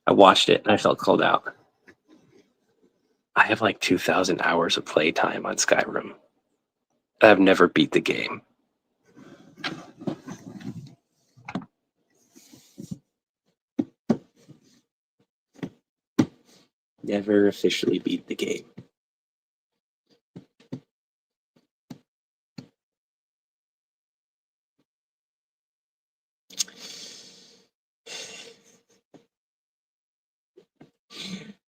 I watched it and I felt called out. I have like 2,000 hours of playtime on Skyrim. I've never beat the game. Never officially beat the game.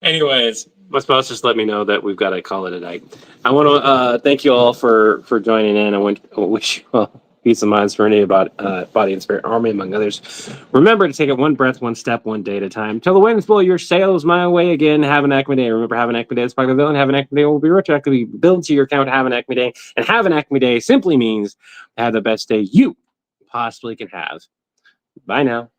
Anyways, my spouse just let me know that we've got to call it a night. I want to thank you all for joining in. I wish you all peace of minds for any about body and spirit army, among others. Remember to take it one breath, one step, one day at a time. Till the winds blow your sails my way again. Have an Acme Day. Remember, have an Acme Day is part of the villain. Have an Acme Day will be rich. Acme build to your account. Have an Acme Day. And have an Acme Day simply means have the best day you possibly can have. Bye now.